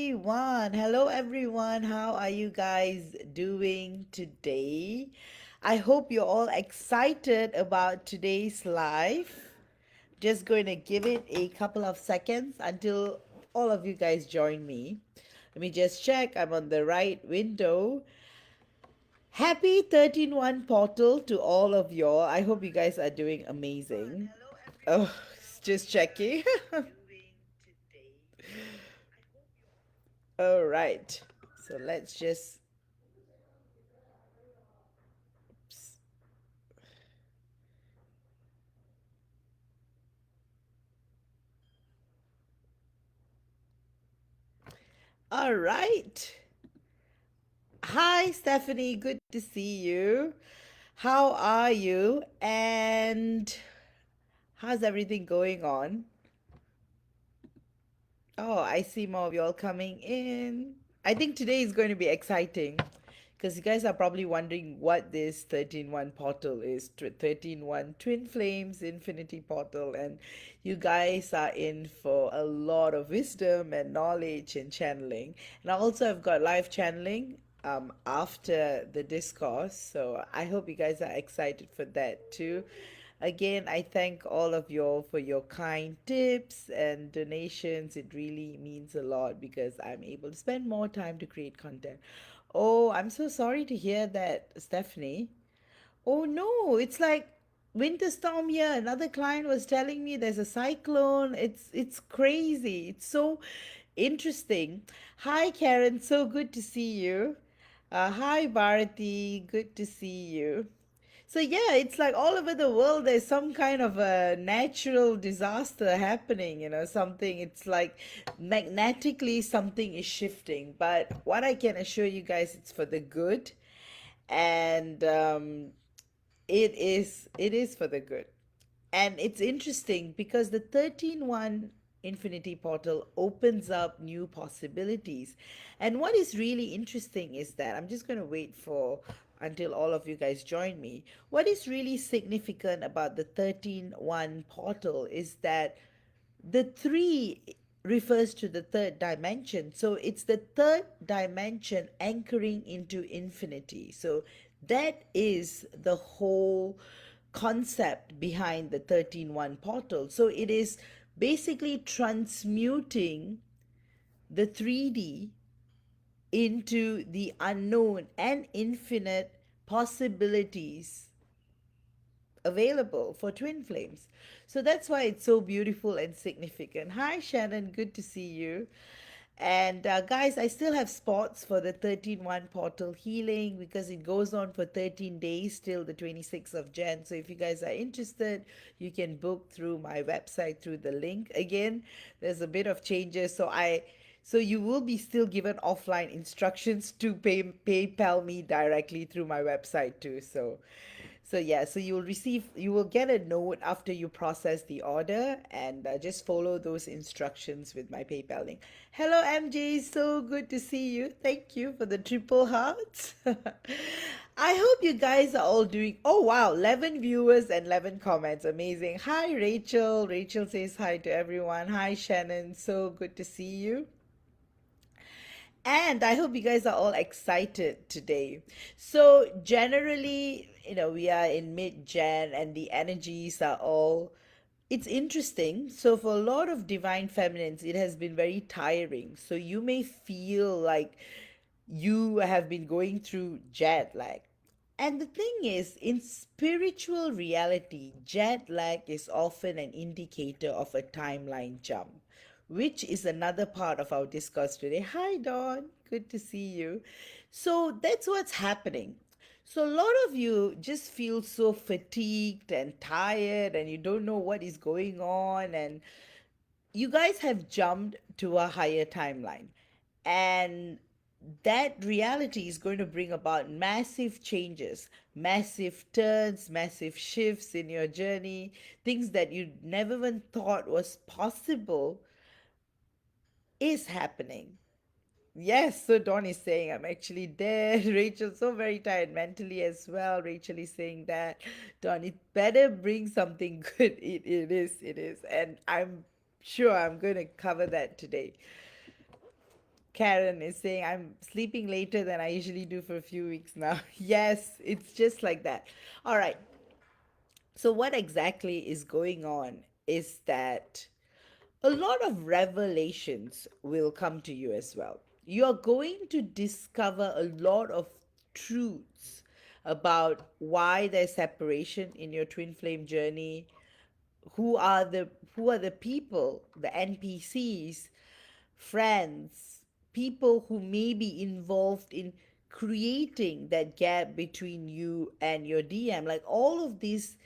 everyone. Hello, everyone. How are you guys doing today? I hope you're all excited about today's live. Just going to give it a couple of seconds until all of you guys join me. Let me just check I'm on the right window. Happy 13-1 portal to all of y'all. I hope you guys are doing amazing. Oh, just checking. All right. So let's just. All right. Hi, Stephanie. Good to see you. How are you? And how's everything going on? Oh, I see more of y'all coming in. I think today is going to be exciting because you guys are probably wondering what this 13-1 portal is. 13-1 Twin Flames Infinity Portal. And you guys are in for a lot of wisdom and knowledge and channeling. And also, I've got live channeling after the discourse. So I hope you guys are excited for that too. Again, I thank all of you all for your kind tips and donations. It really means a lot because I'm able to spend more time to create content. Oh, I'm so sorry to hear that, Stephanie. Oh no, it's like winter storm here. Another client was telling me there's a cyclone. It's crazy. It's so interesting. Hi Karen, so good to see you. Hi Bharati, good to see you. So yeah, it's like all over the world there's some kind of a natural disaster happening, something it's like magnetically something is shifting. But what I can assure you guys, it's for the good. And it is for the good. And it's interesting because the 13-1 infinity portal opens up new possibilities. And what is really interesting is that I'm just going to wait for until all of you guys join me. What is really significant about the 13-1 portal is that the three refers to the third dimension. So it's the third dimension anchoring into infinity. So that is the whole concept behind the 13-1 portal. So it is basically transmuting the 3D into the unknown and infinite possibilities available for twin flames. So that's why it's so beautiful and significant. Hi, Shannon. Good to see you. And guys, I still have spots for the 13-1 portal healing because it goes on for 13 days till the 26th of Jan. So if you guys are interested, you can book through my website through the link. Again, there's a bit of changes. So you will be still given offline instructions to PayPal me directly through my website too. So yeah, so you will get a note after you process the order, and just follow those instructions with my PayPal link. Hello, MJ, so good to see you. Thank you for the triple hearts. I hope you guys are all doing. Oh wow, 11 viewers and 11 comments, amazing. Hi, Rachel. Rachel says hi to everyone. Hi, Shannon. So good to see you. And I hope you guys are all excited today. So, generally, we are in mid Jan and the energies are all. It's interesting. So, for a lot of divine feminines, it has been very tiring. So, you may feel like you have been going through jet lag. And the thing is, in spiritual reality, jet lag is often an indicator of a timeline jump, which is another part of our discourse today. Hi, Dawn. Good to see you. So that's what's happening. So a lot of you just feel so fatigued and tired, and you don't know what is going on, and you guys have jumped to a higher timeline. And that reality is going to bring about massive changes, massive turns, massive shifts in your journey, things that you never even thought was possible is happening. Yes, so Dawn is saying I'm actually dead. Rachel, so very tired mentally as well. Rachel is saying that. Dawn, it better bring something good. It is. And I'm sure I'm going to cover that today. Karen is saying, I'm sleeping later than I usually do for a few weeks now. Yes, it's just like that. All right. So, what exactly is going on is that a lot of revelations will come to you as well. You're going to discover a lot of truths about why there's separation in your twin flame journey, who are the people, the NPCs, friends, people who may be involved in creating that gap between you and your DM. Like all of these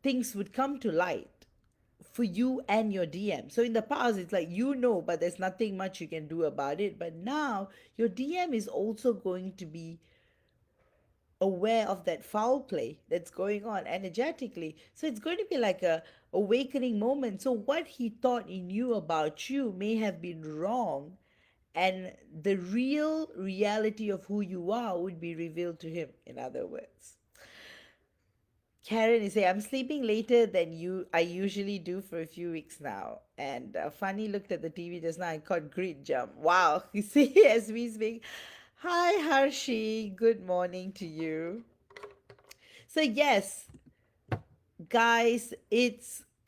things would come to light for you and your DM. So in the past, it's like but there's nothing much you can do about it. But now your DM is also going to be aware of that foul play that's going on energetically. So it's going to be like a awakening moment. So what he thought he knew about you may have been wrong, and the real reality of who you are would be revealed to him, in other words. Karen is saying, I'm sleeping later than I usually do for a few weeks now. And Funny looked at the TV just now and caught Grid Jump. Wow. You see, as we speak. Hi, Harshi. Good morning to you. So, yes, guys, it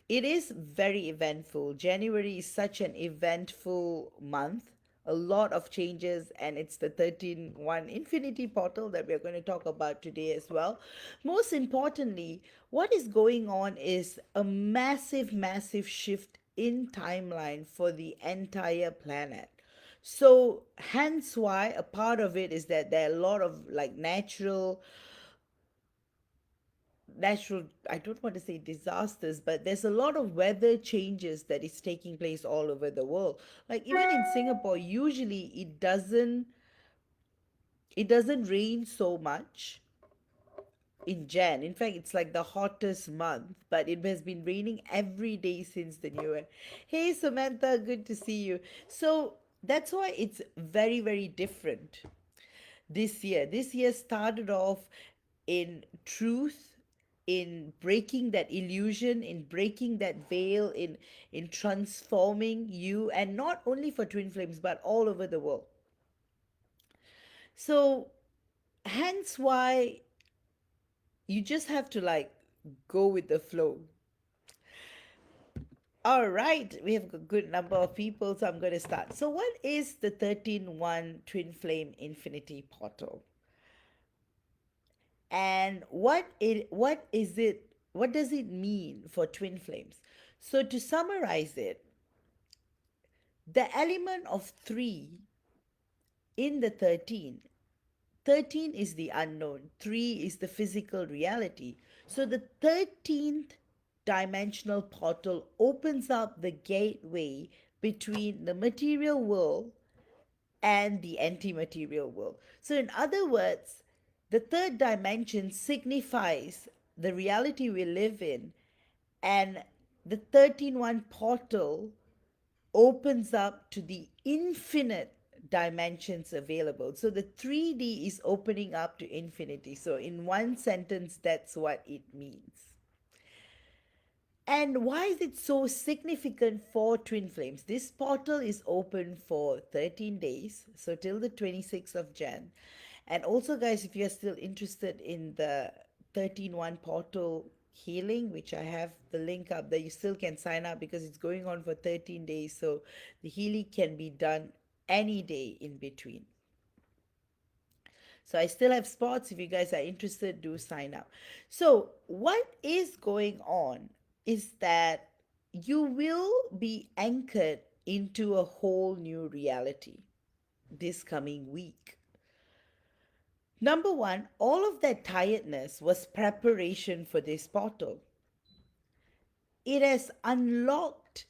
is very eventful. January is such an eventful month. A lot of changes, and it's the 13-1 infinity portal that we're going to talk about today as well. Most importantly, what is going on is a massive shift in timeline for the entire planet. So hence why a part of it is that there are a lot of like natural, I don't want to say disasters, but there's a lot of weather changes that is taking place all over the world. Like even in Singapore, usually it doesn't rain so much in Jan. In fact, it's like the hottest month, but it has been raining every day since the new year. Hey Samantha, good to see you. So that's why it's very different this year. This year started off in truth, in breaking that illusion, in breaking that veil, in transforming you, and not only for Twin Flames, but all over the world. So, hence why you just have to like go with the flow. All right, we have a good number of people, so I'm going to start. So, what is the 13-1 Twin Flame Infinity Portal? And what does it mean for twin flames? So to summarize it, the element of 3 in the 13 is the unknown, 3 is the physical reality. So the 13th dimensional portal opens up the gateway between the material world and the anti-material world. So in other words, the third dimension signifies the reality we live in, and the 13-1 portal opens up to the infinite dimensions available. So the 3D is opening up to infinity. So in one sentence, that's what it means. And why is it so significant for Twin Flames? This portal is open for 13 days, so till the 26th of Jan. And also, guys, if you're still interested in the 13-1 portal healing, which I have the link up there, you still can sign up because it's going on for 13 days. So the healing can be done any day in between. So I still have spots. If you guys are interested, do sign up. So what is going on is that you will be anchored into a whole new reality this coming week. Number one, all of that tiredness was preparation for this portal. It has unlocked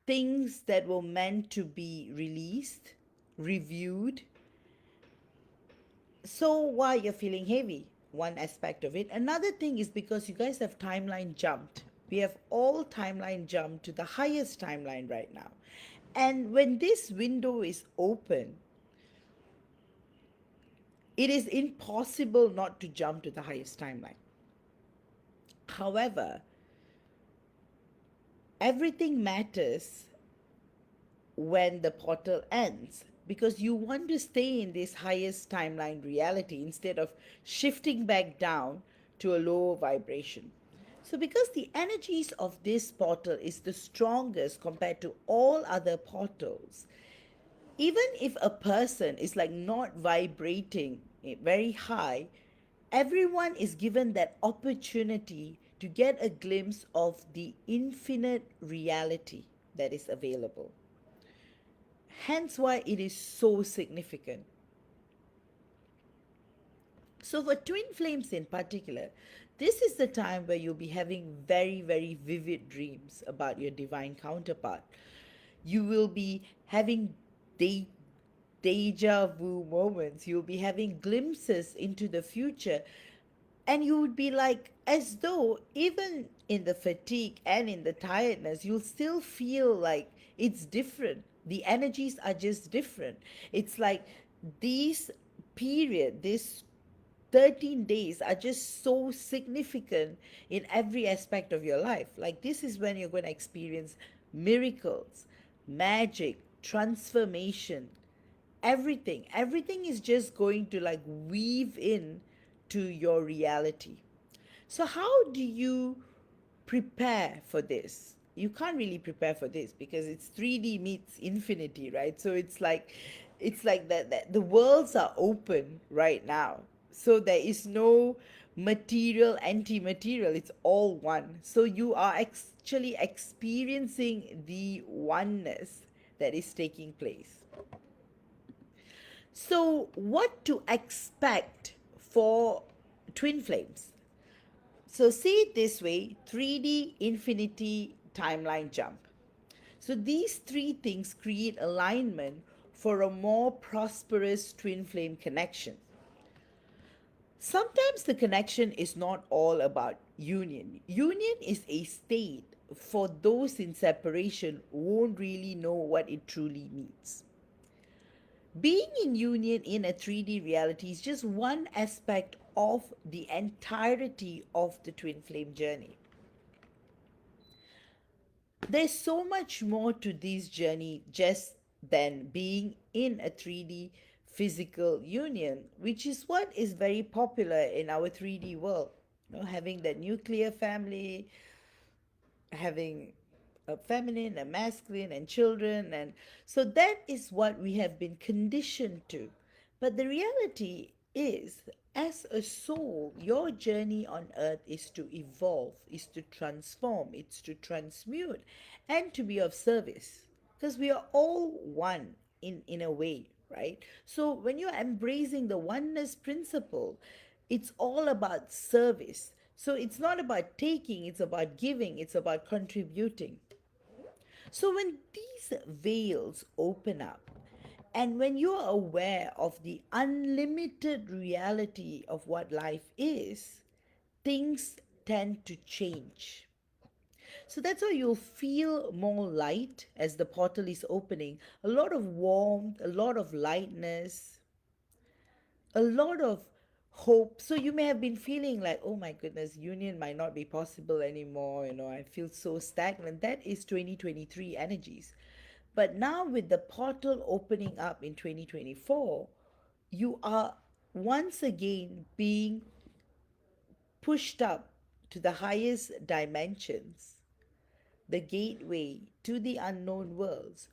things that were meant to be released, reviewed. So why you're feeling heavy? One aspect of it. Another thing is because you guys have timeline jumped. We have all timeline jumped to the highest timeline right now. And when this window is open, it is impossible not to jump to the highest timeline. However, everything matters when the portal ends, because you want to stay in this highest timeline reality instead of shifting back down to a lower vibration. So, because the energies of this portal is the strongest compared to all other portals, even if a person is like not vibrating very high, everyone is given that opportunity to get a glimpse of the infinite reality that is available. Hence, why it is so significant. So, for twin flames in particular, this is the time where you'll be having very, very vivid dreams about your divine counterpart. You will be having de- deja vu moments. You'll be having glimpses into the future. And you would be like, as though even in the fatigue and in the tiredness, you'll still feel like it's different. The energies are just different. It's like these this 13 days are just so significant in every aspect of your life. Like, this is when you're going to experience miracles, magic, transformation, everything is just going to like weave in to your reality. So how do you prepare for this? You can't really prepare for this because it's 3D meets infinity, right? So it's like that the worlds are open right now. So there is no material anti-material, it's all one. So you are actually experiencing the oneness that is taking place. So, what to expect for twin flames? So, see it this way: 3D infinity timeline jump. So, these three things create alignment for a more prosperous twin flame connection. Sometimes the connection is not all about union. Union is a state for those in separation won't really know what it truly means. Being in union in a 3D reality is just one aspect of the entirety of the twin flame journey. There's so much more to this journey just than being in a 3D physical union, which is what is very popular in our 3D world. You know, having that nuclear family, having a feminine, a masculine, and children. And so that is what we have been conditioned to. But the reality is, as a soul, your journey on earth is to evolve, is to transform, it's to transmute, and to be of service. Because we are all one in a way, right? So when you're embracing the oneness principle, it's all about service. So it's not about taking, it's about giving, it's about contributing. So when these veils open up, and when you're aware of the unlimited reality of what life is, things tend to change. So that's why you'll feel more light as the portal is opening. A lot of warmth, a lot of lightness, a lot of hope. So you may have been feeling like, oh my goodness, union might not be possible anymore. You know, I feel so stagnant. That is 2023 energies. But now with the portal opening up in 2024, you are once again being pushed up to the highest dimensions, the gateway to the unknown worlds,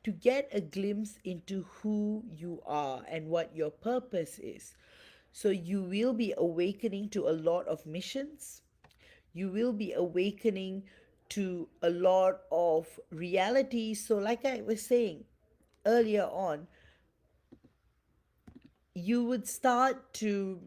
to get a glimpse into who you are and what your purpose is. So you will be awakening to a lot of missions. You will be awakening to a lot of realities. So, like I was saying earlier on, you would start to,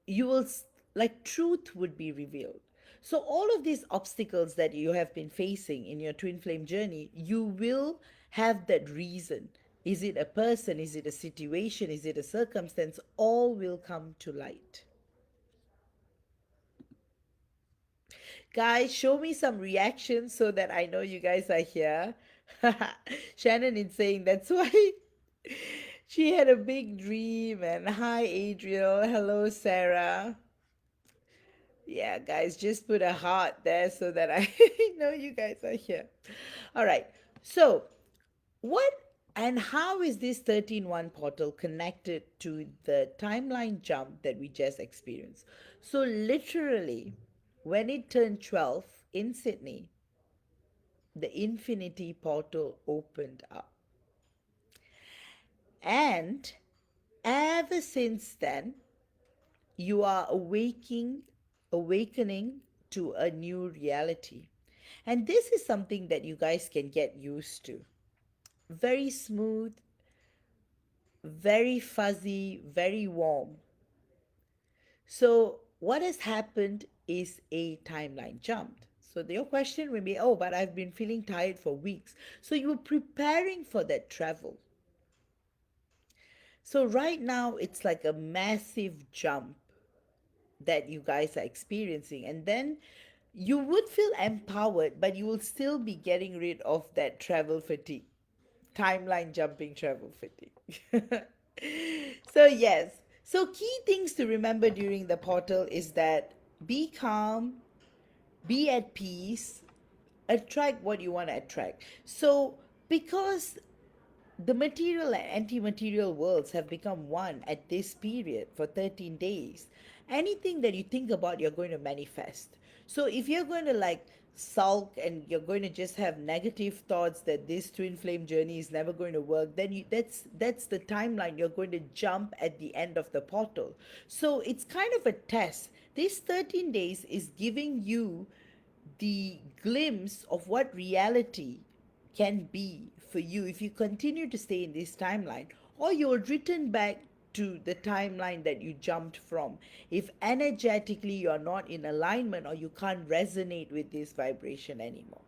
you will, like, truth would be revealed. So, all of these obstacles that you have been facing in your twin flame journey, you will have that reason. Is it a person? Is it a situation? Is it a circumstance? All will come to light. Guys, show me some reactions so that I know you guys are here. Shannon is saying that's why she had a big dream. And hi, Adriel. Hello, Sarah. Yeah, guys, just put a heart there so that I know you guys are here. All right. So, What and how is this 13-1 portal connected to the timeline jump that we just experienced? So, literally, when it turned 12 in Sydney, the infinity portal opened up. And ever since then, you are awakening to a new reality. And this is something that you guys can get used to. Very smooth, very fuzzy, very warm. So, what has happened is a timeline jump. So, your question will be, oh, but I've been feeling tired for weeks. So, you were preparing for that travel. So, right now, it's like a massive jump that you guys are experiencing. And then you would feel empowered, but you will still be getting rid of that travel fatigue, timeline jumping travel fatigue. So, yes. So, key things to remember during the portal is that be calm, be at peace, attract what you want to attract. So, because the material and anti-material worlds have become one at this period for 13 days. Anything that you think about, you're going to manifest. So if you're going to like sulk and you're going to just have negative thoughts that this twin flame journey is never going to work, then that's the timeline you're going to jump at the end of the portal. So it's kind of a test. This 13 days is giving you the glimpse of what reality can be for you if you continue to stay in this timeline, or you're written back to the timeline that you jumped from if energetically you're not in alignment or you can't resonate with this vibration anymore.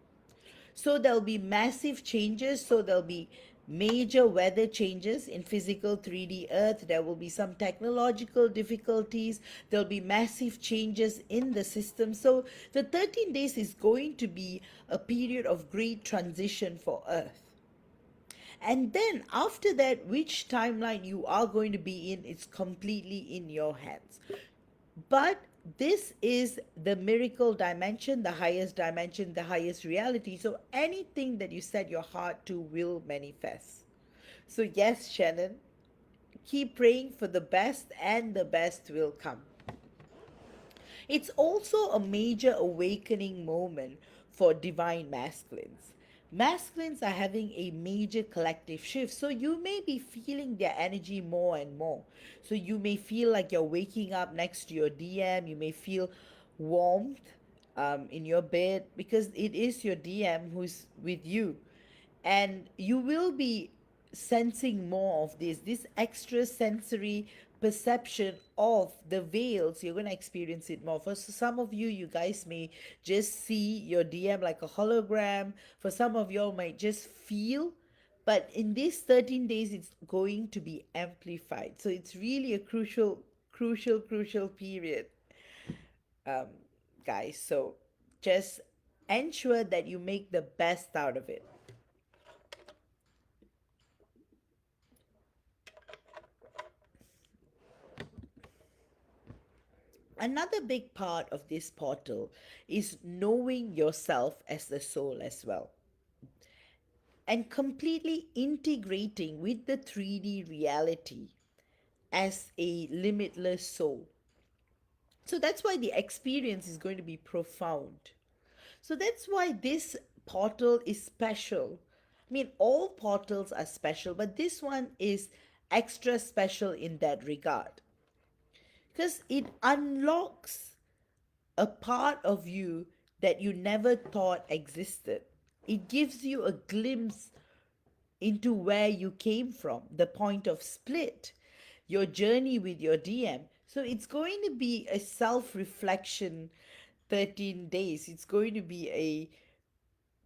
So there'll be massive changes. So there'll be major weather changes in physical 3D Earth. There will be some technological difficulties. There'll be massive changes in the system. So the 13 days is going to be a period of great transition for Earth. And then after that, which timeline you are going to be in, it's completely in your hands. But this is the miracle dimension, the highest reality. So anything that you set your heart to will manifest. So, yes, Shannon, keep praying for the best, and the best will come. It's also a major awakening moment for divine masculines. Masculines are having a major collective shift, so you may be feeling their energy more and more. So you may feel like you're waking up next to your DM, you may feel warmth in your bed because it is your DM who's with you, and you will be sensing more of this extra sensory perception of the veils. You're going to experience it more. For some of you, you guys may just see your DM like a hologram. For some of you might just feel, but in these 13 days it's going to be amplified. So it's really a crucial period, um guys. So just ensure that you make the best out of it. Another big part of this portal is knowing yourself as the soul as well, and completely integrating with the 3D reality as a limitless soul. So that's why the experience is going to be profound. So that's why this portal is special. I mean, all portals are special, but this one is extra special in that regard because it unlocks a part of you that you never thought existed. It gives you a glimpse into where you came from, the point of split, your journey with your DM. So it's going to be a self reflection 13 days. It's going to be a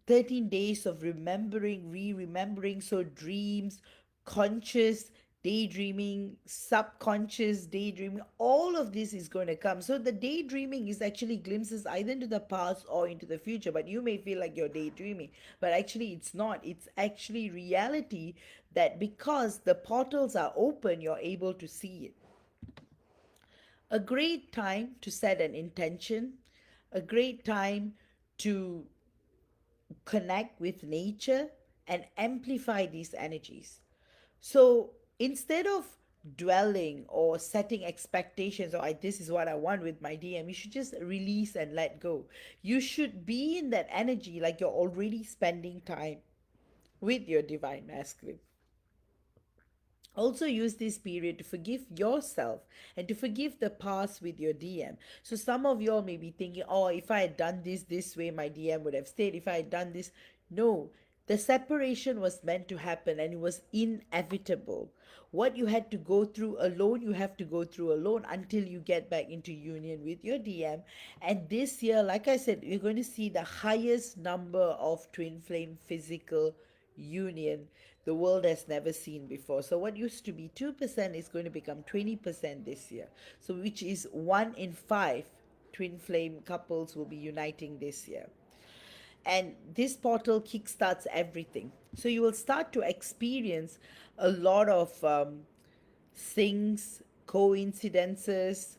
13 days of remembering, re-remembering. So dreams, conscious daydreaming, subconscious daydreaming, all of this is going to come. So the daydreaming is actually glimpses either into the past or into the future, but you may feel like you're daydreaming, but actually it's not. It's actually reality, that because the portals are open, you're able to see it. A great time to set an intention, a great time to connect with nature, and amplify these energies. So instead of dwelling or setting expectations, or this is what I want with my DM, you should just release and let go. You should be in that energy like you're already spending time with your divine masculine. Also use this period to forgive yourself and to forgive the past with your DM. So some of y'all may be thinking, oh, if I had done this way, my DM would have stayed. If I had done this, no. The separation was meant to happen and it was inevitable. What you had to go through alone, you have to go through alone until you get back into union with your DM. And this year, like I said, you're going to see the highest number of twin flame physical union the world has never seen before. So what used to be 2% is going to become 20% this year. So which is 1 in 5 twin flame couples will be uniting this year. And this portal kickstarts everything. So you will start to experience a lot of things, coincidences.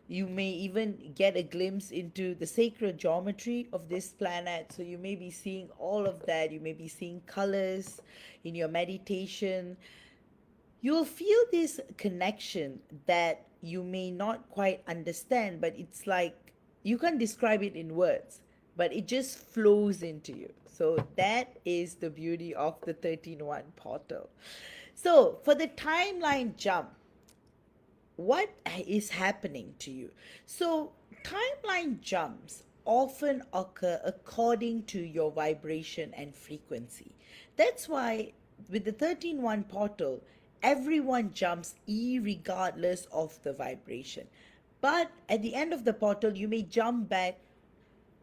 You may even get a glimpse into the sacred geometry of this planet. So you may be seeing all of that. You may be seeing colors in your meditation. You'll feel this connection that you may not quite understand, but it's like you can't describe it in words, but it just flows into you. So that is the beauty of the 13-1 portal. So for the timeline jump, what is happening to you? So, timeline jumps often occur according to your vibration and frequency. That's why with the 13-1 portal, everyone jumps regardless of the vibration. But at the end of the portal, you may jump back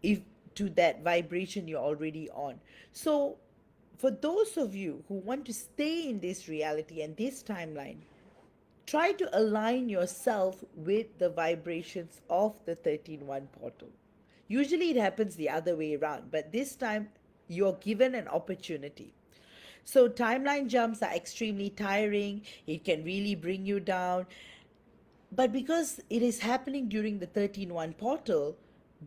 if to that vibration you're already on. So, for those of you who want to stay in this reality and this timeline, try to align yourself with the vibrations of the 13-1 portal. Usually it happens the other way around, but this time you're given an opportunity. So timeline jumps are extremely tiring. It can really bring you down. But because it is happening during the 13-1 portal,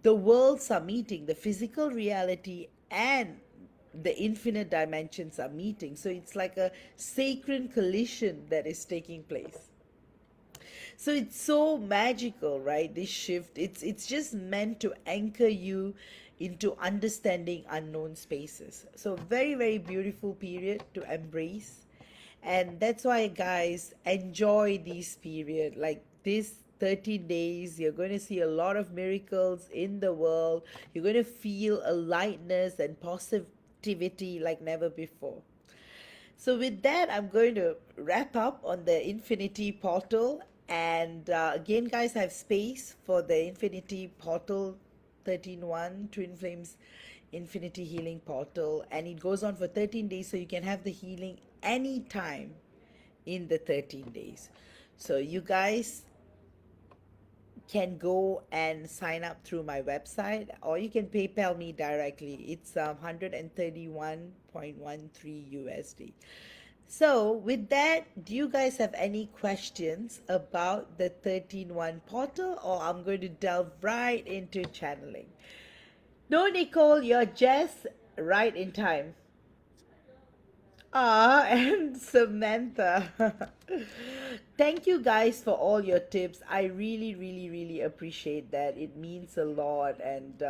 the worlds are meeting, the physical reality and the infinite dimensions are meeting. So it's like a sacred collision that is taking place. So it's so magical, right? This shift, it's just meant to anchor you into understanding unknown spaces. So very, very beautiful period to embrace. And that's why, guys, enjoy this period. Like this 13 days, you're going to see a lot of miracles in the world. You're going to feel a lightness and positivity like never before. So, with that, I'm going to wrap up on the Infinity Portal. And again, guys, I have space for the Infinity Portal 13-1 Twin Flames Infinity Healing Portal. And it goes on for 13 days, so you can have the healing anytime in the 13 days. So, you guys can go and sign up through my website, or you can PayPal me directly. It's 131.13 USD. So, with that, do you guys have any questions about the 13-1 portal, or I'm going to delve right into channeling? No, Nicole, you're just right in time. Ah, and Samantha. Thank you guys for all your tips. I really, really, really appreciate that. It means a lot and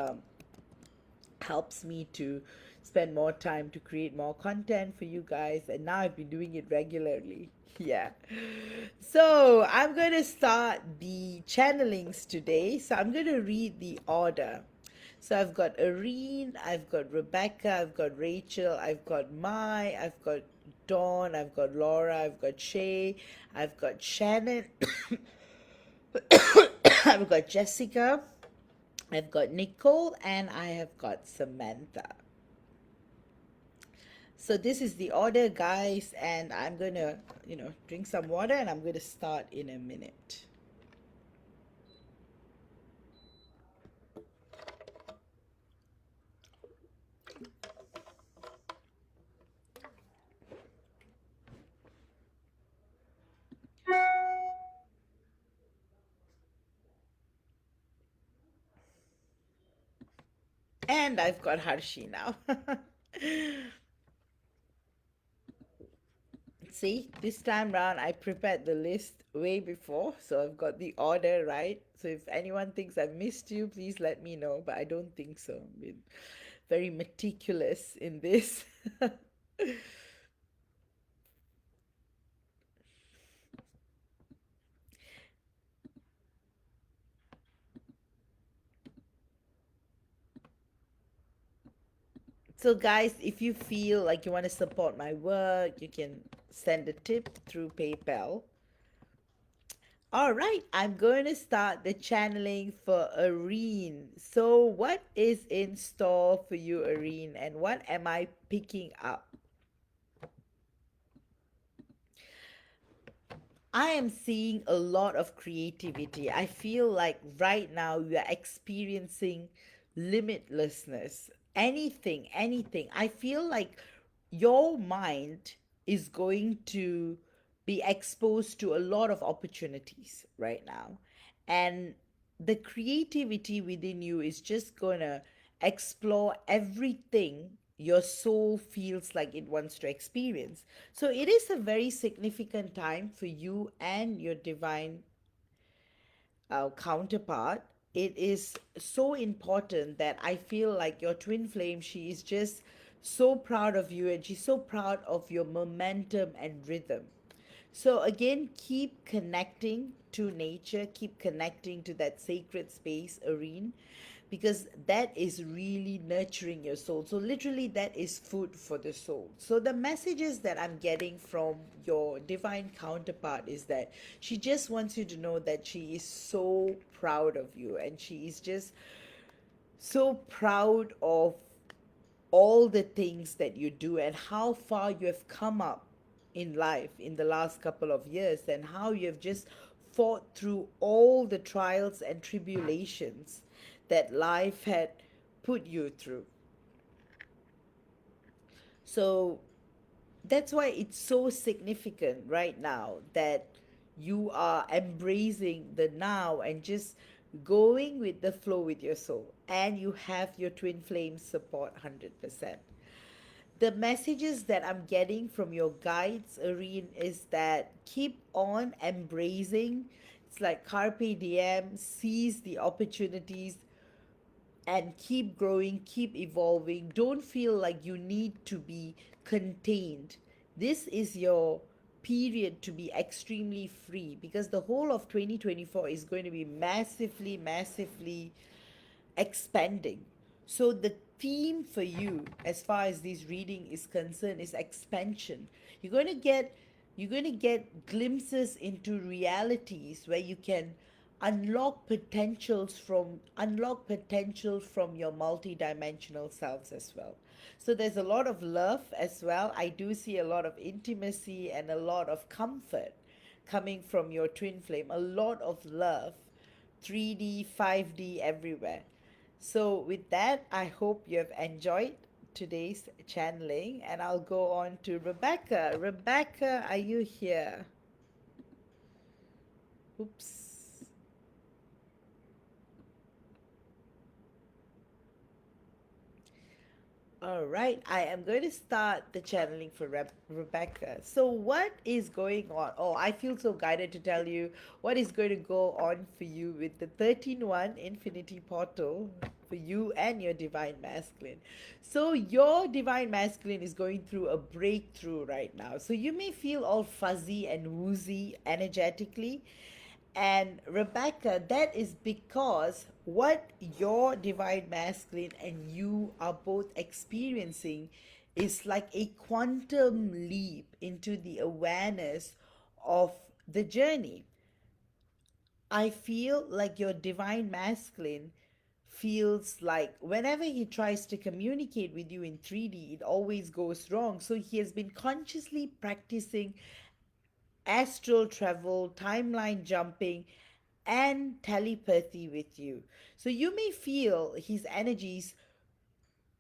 helps me to spend more time to create more content for you guys. And now I've been doing it regularly. Yeah. So I'm going to start the channelings today. So I'm going to read the order. So I've got Irene, I've got Rebecca, I've got Rachel, I've got Mai, I've got Dawn, I've got Laura, I've got Shay, I've got Shannon, I've got Jessica, I've got Nicole, and I have got Samantha. So this is the order, guys, and I'm going to, drink some water and I'm going to start in a minute. And I've got Harshi now. See, this time round I prepared the list way before, so I've got the order right. So if anyone thinks I missed you, please let me know, but I don't think so. I've been very meticulous in this. So, guys, if you feel like you want to support my work, you can send a tip through PayPal. All right, I'm going to start the channeling for Areen. So, what is in store for you, Areen, and what am I picking up? I am seeing a lot of creativity. I feel like right now you are experiencing limitlessness. Anything. I feel like your mind is going to be exposed to a lot of opportunities right now. And the creativity within you is just going to explore everything your soul feels like it wants to experience. So it is a very significant time for you and your divine counterpart. It is so important that I feel like your twin flame, she is just so proud of you and she's so proud of your momentum and rhythm. So again, keep connecting to nature, keep connecting to that sacred space, Arene, because that is really nurturing your soul. So literally that is food for the soul. So the messages that I'm getting from your divine counterpart is that she just wants you to know that she is so proud of you and she is just so proud of all the things that you do and how far you have come up in life in the last couple of years and how you have just fought through all the trials and tribulations that life had put you through. So that's why it's so significant right now that you are embracing the now and just going with the flow with your soul and you have your twin flame support 100%. The messages that I'm getting from your guides, Irene, is that keep on embracing. It's like carpe diem, seize the opportunities, and keep growing, keep evolving. Don't feel like you need to be contained. This is your period to be extremely free because the whole of 2024 is going to be massively expanding. So the theme for you as far as this reading is concerned is expansion. You're going to get you're going to get glimpses into realities where you can unlock potential from your multidimensional selves as well. So there's a lot of love as well. I do see a lot of intimacy and a lot of comfort coming from your twin flame. A lot of love, 3D, 5D, everywhere. So, with that, I hope you have enjoyed today's channeling, and I'll go on to Rebecca. Rebecca, are you here? Oops. All right, I am going to start the channeling for Rebecca. So, what is going on? Oh, I feel so guided to tell you what is going to go on for you with the 13-1 Infinity Portal for you and your Divine Masculine. So, your Divine Masculine is going through a breakthrough right now. So, you may feel all fuzzy and woozy energetically, and Rebecca, that is because what your divine masculine and you are both experiencing is like a quantum leap into the awareness of the journey. I feel like your divine masculine feels like whenever he tries to communicate with you in 3D, it always goes wrong. So he has been consciously practicing astral travel, timeline jumping, and telepathy with you. So you may feel his energies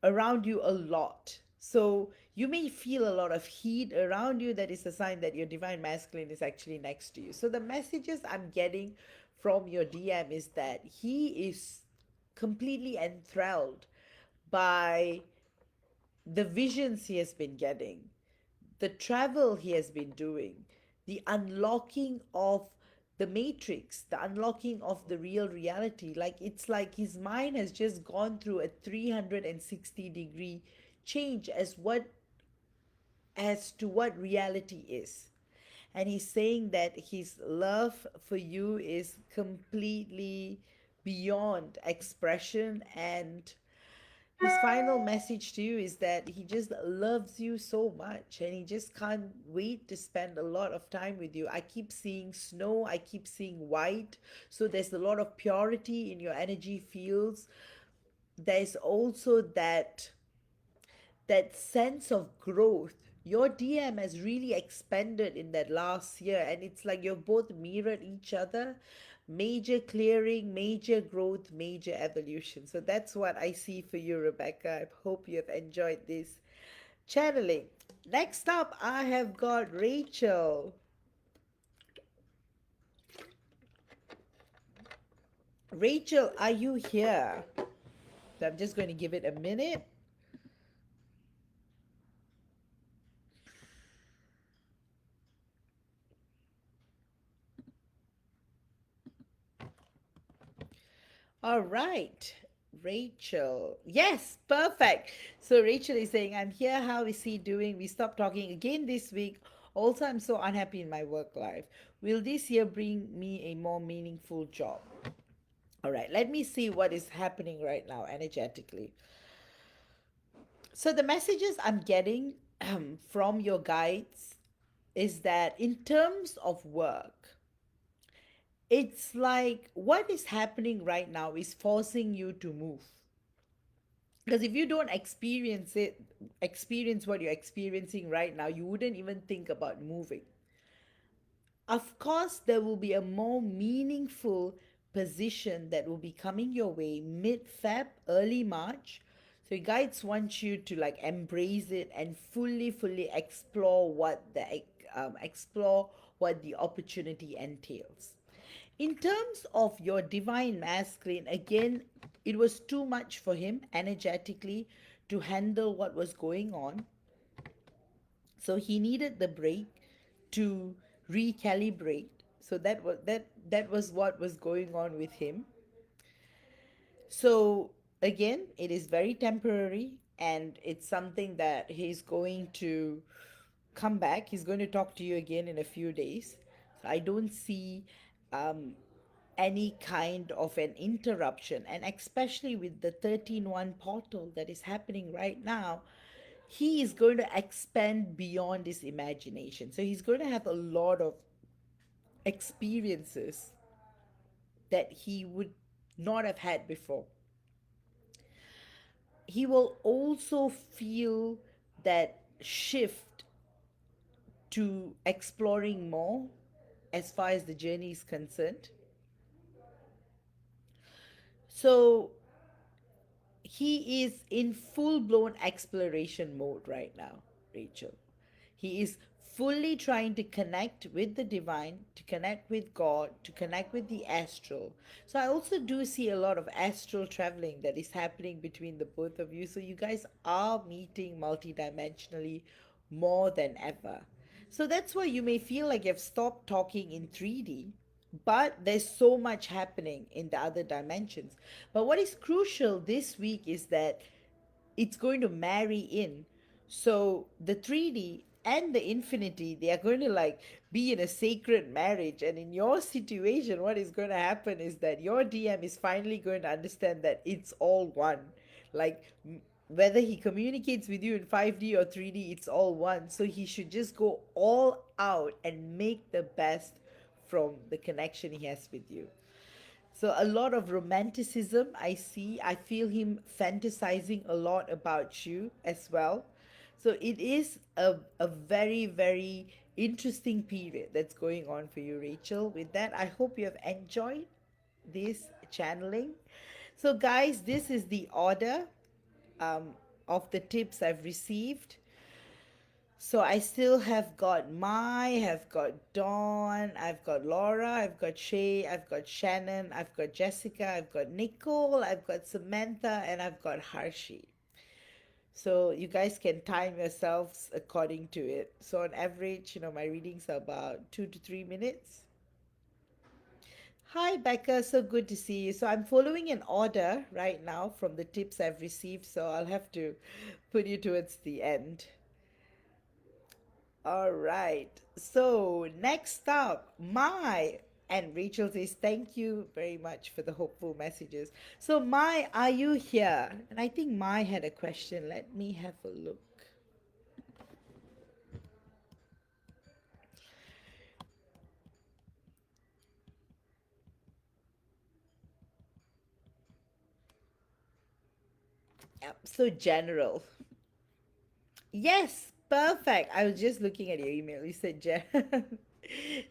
around you a lot. So you may feel a lot of heat around you. That is a sign that your divine masculine is actually next to you. So the messages I'm getting from your DM is that he is completely enthralled by the visions he has been getting, the travel he has been doing, the unlocking of the matrix, the unlocking of the real reality. Like it's like his mind has just gone through a 360-degree change as to what reality is. And he's saying that his love for you is completely beyond expression, and his final message to you is that he just loves you so much and he just can't wait to spend a lot of time with you. I keep seeing snow, I keep seeing white. So there's a lot of purity in your energy fields. There's also that sense of growth. Your DM has really expanded in that last year, and it's like you've both mirrored each other. Major clearing, major growth, major evolution. So that's what I see for you, Rebecca. I hope you have enjoyed this channeling. Next up, I have got Rachel. Rachel, are you here? So I'm just going to give it a minute. All right. Rachel. Yes, perfect. So Rachel is saying, I'm here. How is he doing? We stopped talking again this week. Also, I'm so unhappy in my work life. Will this year bring me a more meaningful job? All right, let me see what is happening right now energetically. So, the messages I'm getting from your guides is that in terms of work, it's like what is happening right now is forcing you to move. Because if you don't experience what you're experiencing right now, you wouldn't even think about moving. Of course, there will be a more meaningful position that will be coming your way mid Feb, early March. So, your guides want you to like embrace it and fully explore explore what the opportunity entails. In terms of your divine masculine, again, it was too much for him energetically to handle what was going on. So he needed the break to recalibrate. So that was what was going on with him. So again, it is very temporary and it's something that he's going to come back. He's going to talk to you again in a few days. So I don't see um, any kind of an interruption, and especially with the 13-1 portal that is happening right now, he is going to expand beyond his imagination. So he's going to have a lot of experiences that he would not have had before. He will also feel that shift to exploring more as far as the journey is concerned. So he is in full blown exploration mode right now, Rachel. He is fully trying to connect with the divine, to connect with God, to connect with the astral. So I also do see a lot of astral traveling that is happening between the both of you. So you guys are meeting multidimensionally more than ever. So that's why you may feel like you've stopped talking in 3D, but there's so much happening in the other dimensions. But what is crucial this week is that it's going to marry in. So the 3D and the infinity, they are going to like be in a sacred marriage. And in your situation, what is going to happen is that your DM is finally going to understand that it's all one. Like whether he communicates with you in 5D or 3D, it's all one. So he should just go all out and make the best from the connection he has with you. So a lot of romanticism I see. I feel him fantasizing a lot about you as well. So it is a very interesting period that's going on for you, Rachel. With that, I hope you have enjoyed this channeling. So guys, this is the order um, of the tips I've received. So I still have got Mai, I've got Dawn, I've got Laura, I've got Shay, I've got Shannon, I've got Jessica, I've got Nicole, I've got Samantha, and I've got Harshi. So you guys can time yourselves according to it. So on average, my readings are about 2 to 3 minutes. Hi, Becca. So good to see you. So I'm following an order right now from the tips I've received. So I'll have to put you towards the end. All right. So next up, Mai and Rachel says, thank you very much for the hopeful messages. So, Mai, are you here? And I think Mai had a question. Let me have a look. Yep. So, general. Yes, perfect. I was just looking at your email. You said Jen.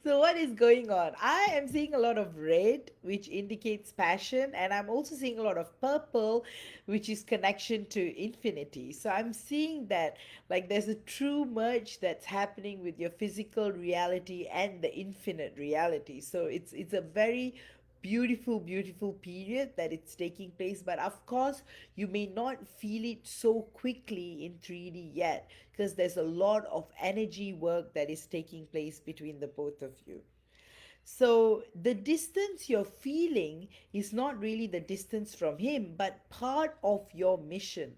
So what is going on? I am seeing a lot of red, which indicates passion, and I'm also seeing a lot of purple, which is connection to infinity. So I'm seeing that like there's a true merge that's happening with your physical reality and the infinite reality. So it's a very beautiful period that it's taking place, but of course you may not feel it so quickly in 3D yet because there's a lot of energy work that is taking place between the both of you. So the distance you're feeling is not really the distance from him, but part of your mission.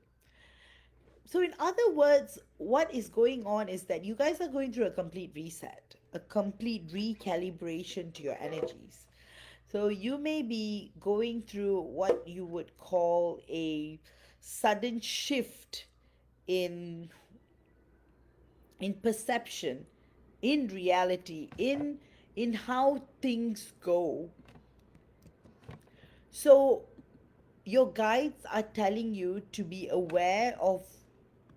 So, in other words, what is going on is that you guys are going through a complete reset, a complete recalibration to your energies. So, you may be going through what you would call a sudden shift in perception, in reality, in how things go. So, your guides are telling you to be aware of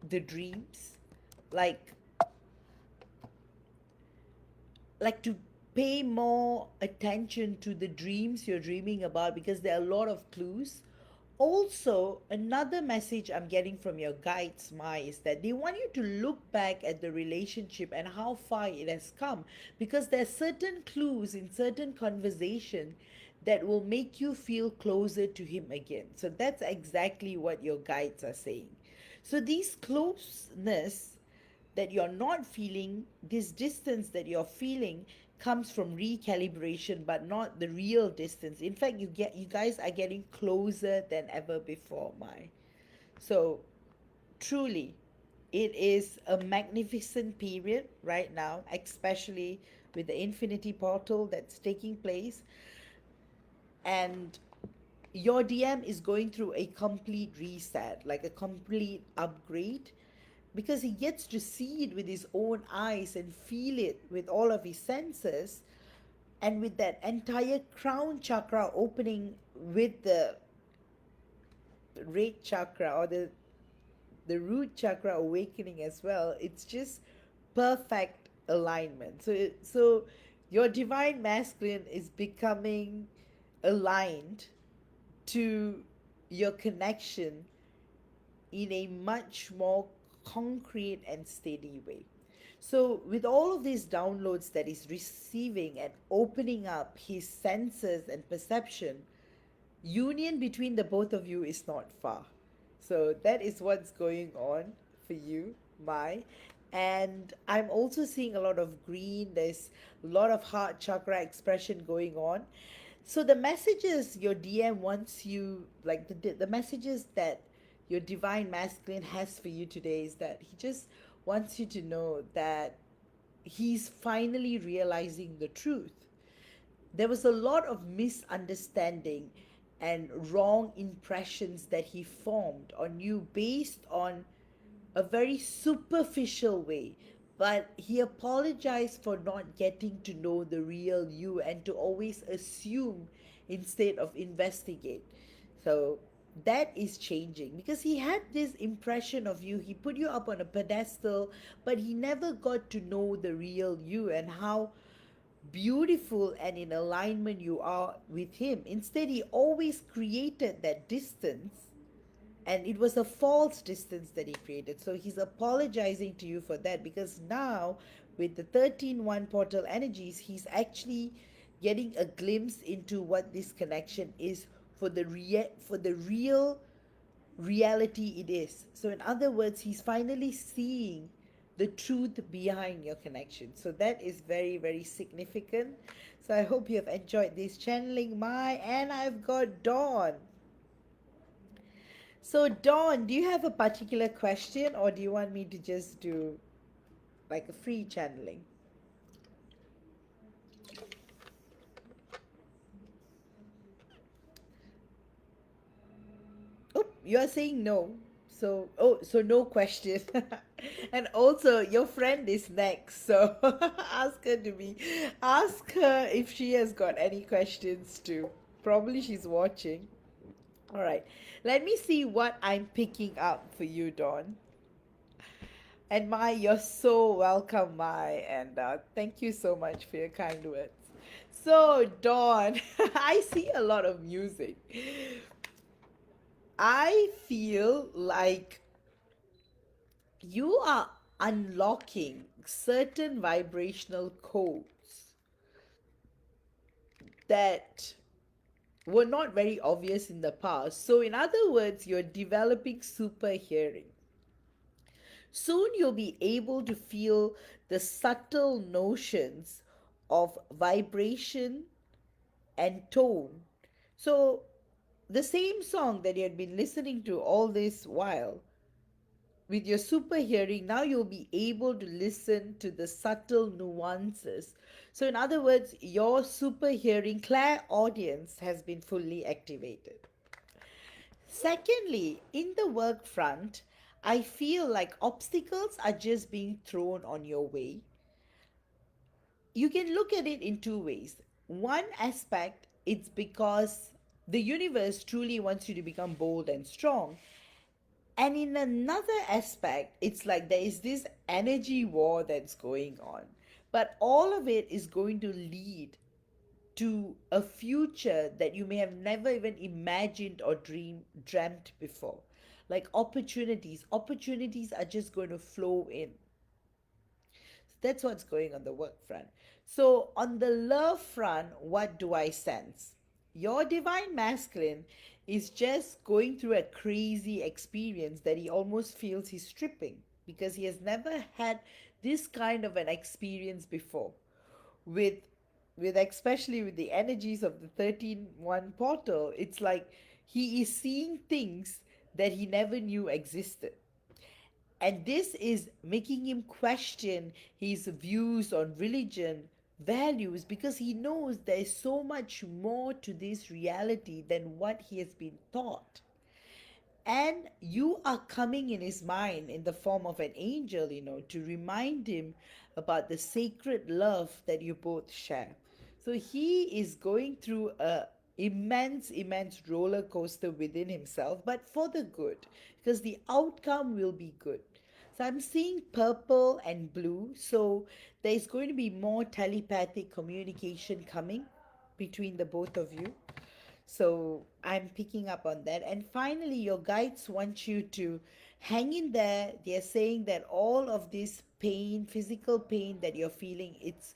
the dreams, like to pay more attention to the dreams you're dreaming about because there are a lot of clues. Also, another message I'm getting from your guides, Mai, is that they want you to look back at the relationship and how far it has come because there are certain clues in certain conversation that will make you feel closer to him again. So that's exactly what your guides are saying. So these closeness that you're not feeling, this distance that you're feeling comes from recalibration but not the real distance. In fact, you guys are getting closer than ever before, my. So truly it is a magnificent period right now, especially with the infinity portal that's taking place, and your DM is going through a complete reset, like a complete upgrade, because he gets to see it with his own eyes and feel it with all of his senses. And with that entire crown chakra opening with the red chakra or the root chakra awakening as well, it's just perfect alignment. So your divine masculine is becoming aligned to your connection in a much more concrete and steady way. So, with all of these downloads that he's receiving and opening up his senses and perception, union between the both of you is not far. So, that is what's going on for you, Mai. And I'm also seeing a lot of green. There's a lot of heart chakra expression going on. So the messages your DM wants you, like the messages that your divine masculine has for you today is that he just wants you to know that he's finally realizing the truth. There was a lot of misunderstanding and wrong impressions that he formed on you based on a very superficial way. But he apologized for not getting to know the real you and to always assume instead of investigate. So that is changing because he had this impression of you. He put you up on a pedestal, but he never got to know the real you and how beautiful and in alignment you are with him. Instead, he always created that distance, and it was a false distance that he created. So he's apologizing to you for that because now with the 13-1 portal energies, he's actually getting a glimpse into what this connection is for the real reality it is. So, in other words, he's finally seeing the truth behind your connection. So, that is very, very significant. So, I hope you have enjoyed this channeling, Mai, and I've got Dawn. So, Dawn, do you have a particular question, or do you want me to just do like a free channeling? Oh, you are saying no. So, oh, so no question. And also, your friend is next. So, ask her if she has got any questions too. Probably she's watching. All right. Let me see what I'm picking up for you, Dawn. And Mai, you're so welcome, Mai. And thank you so much for your kind words. So, Dawn, I see a lot of music. I feel like you are unlocking certain vibrational codes that were not very obvious in the past. So, in other words, you're developing super hearing. Soon you'll be able to feel the subtle notions of vibration and tone. So, the same song that you had been listening to all this while, with your super hearing, now you'll be able to listen to the subtle nuances. So, in other words, your super hearing clairaudience has been fully activated. Secondly, in the work front, I feel like obstacles are just being thrown on your way. You can look at it in two ways. One aspect, it's because the universe truly wants you to become bold and strong. And in another aspect, it's like there is this energy war that's going on. But all of it is going to lead to a future that you may have never even imagined or dreamt before. Like opportunities are just going to flow in. That's what's going on the work front. So, on the love front, what do I sense? Your divine masculine is just going through a crazy experience that he almost feels he's stripping because he has never had this kind of an experience before with especially with the energies of the 13-1 portal. It's like he is seeing things that he never knew existed, and this is making him question his views on religion, values, because he knows there is so much more to this reality than what he has been taught. And you are coming in his mind in the form of an angel, to remind him about the sacred love that you both share. So he is going through a immense roller coaster within himself, but for the good, because the outcome will be good. So I'm seeing purple and blue. So there's going to be more telepathic communication coming between the both of you. So I'm picking up on that. And finally, your guides want you to hang in there. They're saying that all of this pain, physical pain that you're feeling, it's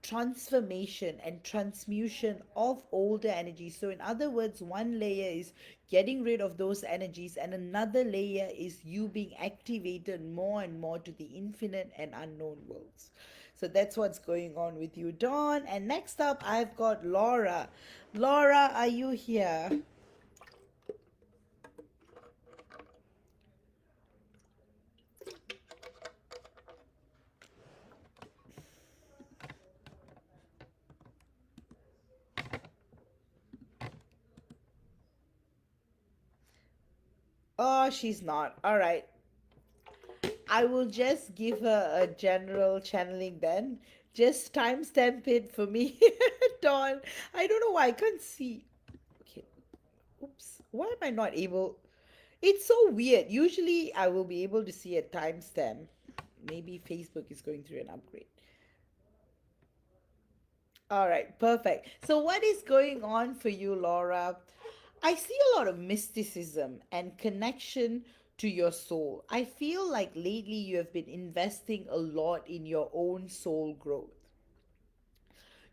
transformation and transmutation of older energies. So, in other words, one layer is getting rid of those energies, and another layer is you being activated more and more to the infinite and unknown worlds. So that's what's going on with you, Dawn. And next up, I've got Laura. Laura, are you here? Oh, she's not. All right. I will just give her a general channeling then. Just timestamp it for me, Dawn. I don't know why I can't see. Okay. Oops. Why am I not able? It's so weird. Usually I will be able to see a timestamp. Maybe Facebook is going through an upgrade. All right, perfect. So, what is going on for you, Laura? I see a lot of mysticism and connection to your soul. I feel like lately you have been investing a lot in your own soul growth.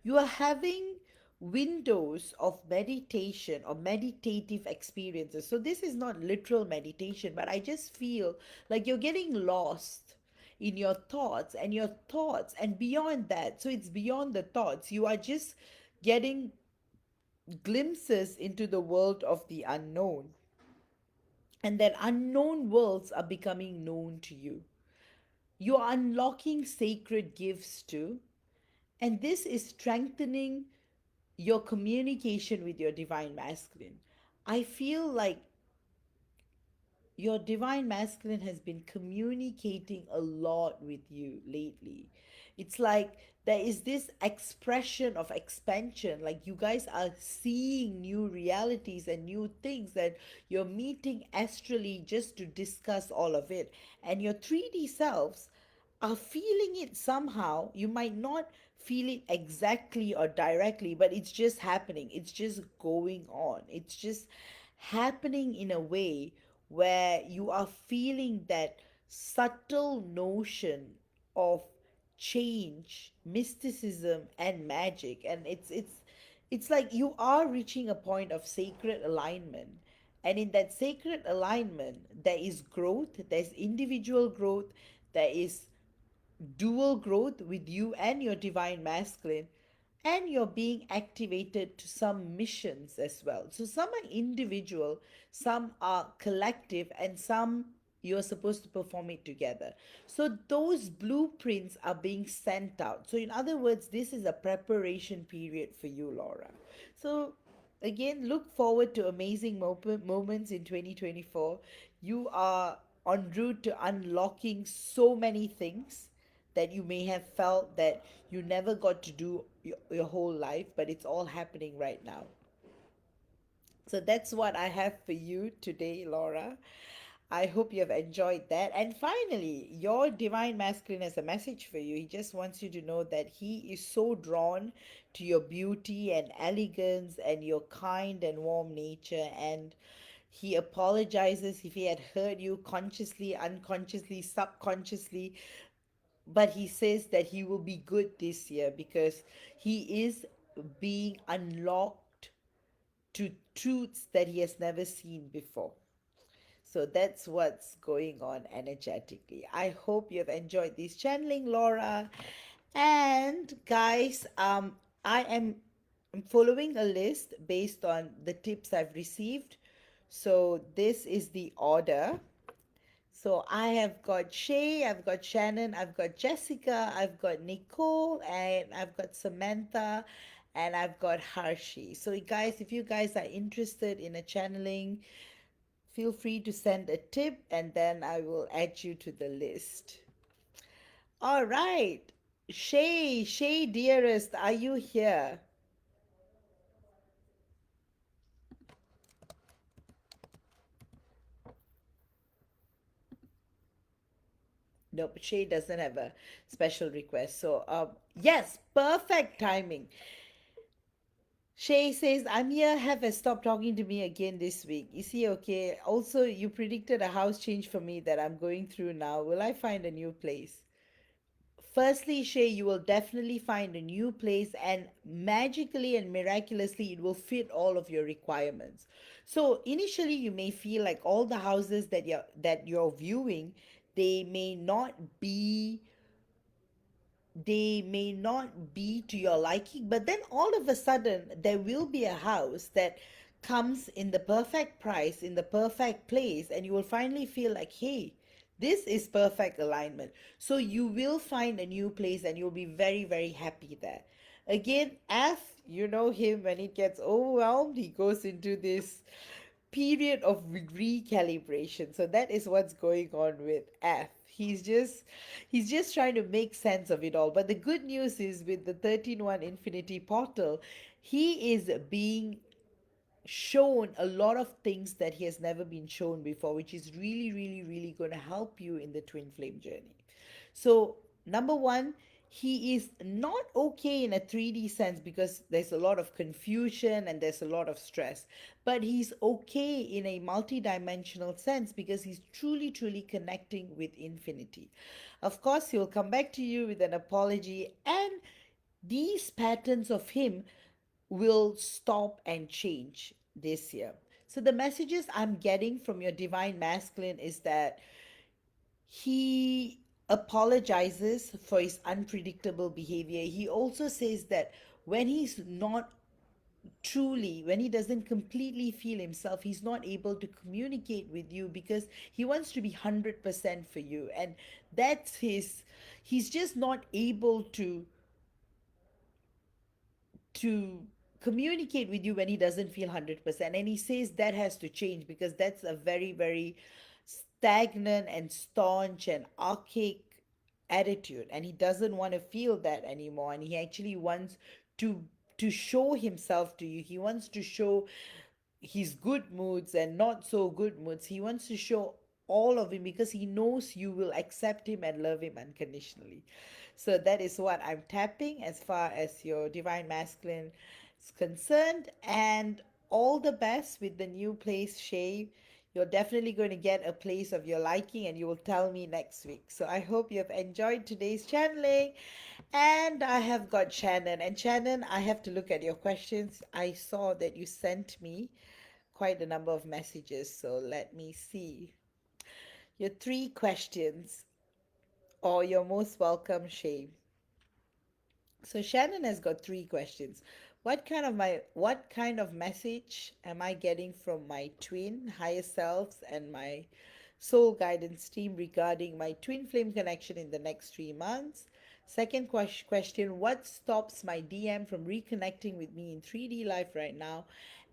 You are having windows of meditation or meditative experiences. So this is not literal meditation, but I just feel like you're getting lost in your thoughts and beyond that. So it's beyond the thoughts. You are just getting glimpses into the world of the unknown. And that unknown worlds are becoming known to you. You are unlocking sacred gifts too. And this is strengthening your communication with your divine masculine. I feel like your divine masculine has been communicating a lot with you lately. It's like there is this expression of expansion, like you guys are seeing new realities and new things that you're meeting astrally just to discuss all of it. And your 3D selves are feeling it somehow. You might not feel it exactly or directly, but it's just happening. It's just going on. It's just happening in a way where you are feeling that subtle notion of change, mysticism, and magic. And it's like you are reaching a point of sacred alignment. And in that sacred alignment, there is growth, there's individual growth, there is dual growth with you and your divine masculine, and you're being activated to some missions as well. So some are individual, some are collective, and some you're supposed to perform it together. So those blueprints are being sent out. So in other words, this is a preparation period for you, Laura. So again, look forward to amazing moments in 2024. You are en route to unlocking so many things that you may have felt that you never got to do your whole life, but it's all happening right now. So that's what I have for you today, Laura. I hope you have enjoyed that. And finally, your divine masculine has a message for you. He just wants you to know that he is so drawn to your beauty and elegance and your kind and warm nature. And he apologizes if he had hurt you consciously, unconsciously, subconsciously, but he says that he will be good this year because he is being unlocked to truths that he has never seen before. So that's what's going on energetically. I hope you have enjoyed this channeling, Laura. And guys, I am following a list based on the tips I've received. So this is the order. So I have got Shay, I've got Shannon, I've got Jessica, I've got Nicole, and I've got Samantha, and I've got Harshi. So guys, if you guys are interested in a channeling, feel free to send a tip and then I will add you to the list. All right. Shay, dearest, are you here? Nope, Shay doesn't have a special request. So, yes, perfect timing. Shay says, I'm here. Have stopped talking to me again this week. Is he okay? Also, you predicted a house change for me that I'm going through now. Will I find a new place? Firstly, Shay, you will definitely find a new place, and magically and miraculously, it will fit all of your requirements. So initially, you may feel like all the houses that you're viewing, they may not be they may not be to your liking, but then all of a sudden there will be a house that comes in the perfect price, in the perfect place, and you will finally feel like, hey, this is perfect alignment. So you will find a new place and you'll be very, very happy there. Again, F, you know him, when it gets overwhelmed, he goes into this period of recalibration. So that is what's going on with F. He's just trying to make sense of it all. But the good news is with the 13-1 infinity portal, he is being shown a lot of things that he has never been shown before, which is really, really, really going to help you in the twin flame journey. So, number one, he is not okay in a 3D sense because there's a lot of confusion and there's a lot of stress. But he's okay in a multidimensional sense because he's truly, truly connecting with infinity. Of course, he'll come back to you with an apology, and these patterns of him will stop and change this year. So the messages I'm getting from your divine masculine is that he apologizes for his unpredictable behavior. He also says that when he's not truly, when he doesn't completely feel himself, he's not able to communicate with you because he wants to be 100% for you. And that's his, he's just not able to communicate with you when he doesn't feel 100%. And he says that has to change because that's a very, very stagnant and staunch and archaic attitude, and he doesn't want to feel that anymore. And he actually wants to show himself to you. He wants to show his good moods and not so good moods. He wants to show all of him because he knows you will accept him and love him unconditionally. So that is what I'm tapping as far as your divine masculine is concerned. And all the best with the new place, Shay. You're definitely going to get a place of your liking, and you will tell me next week. So I hope you have enjoyed today's channeling. And I have got Shannon. And Shannon, I have to look at your questions. I saw that you sent me quite a number of messages. So let me see. Your three questions, or you're most welcome, Shay. So Shannon has got three questions. What kind of message am I getting from my twin, higher selves, and my soul guidance team regarding my twin flame connection in the next 3 months? Second question, what stops my DM from reconnecting with me in 3D life right now?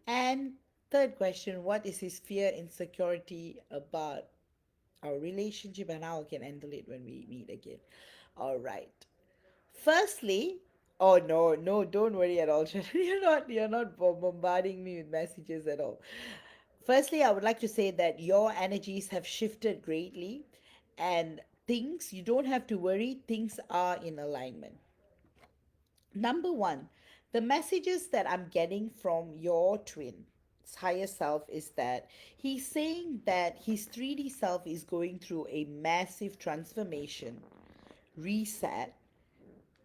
And third question, what is his fear, insecurity about our relationship, and how I can handle it when we meet again? All right. Firstly, oh no, no, don't worry at all. You're not bombarding me with messages at all. Firstly, I would like to say that your energies have shifted greatly, and things, you don't have to worry, things are in alignment. Number one, the messages that I'm getting from your twin higher self is that he's saying that his 3D self is going through a massive transformation, reset,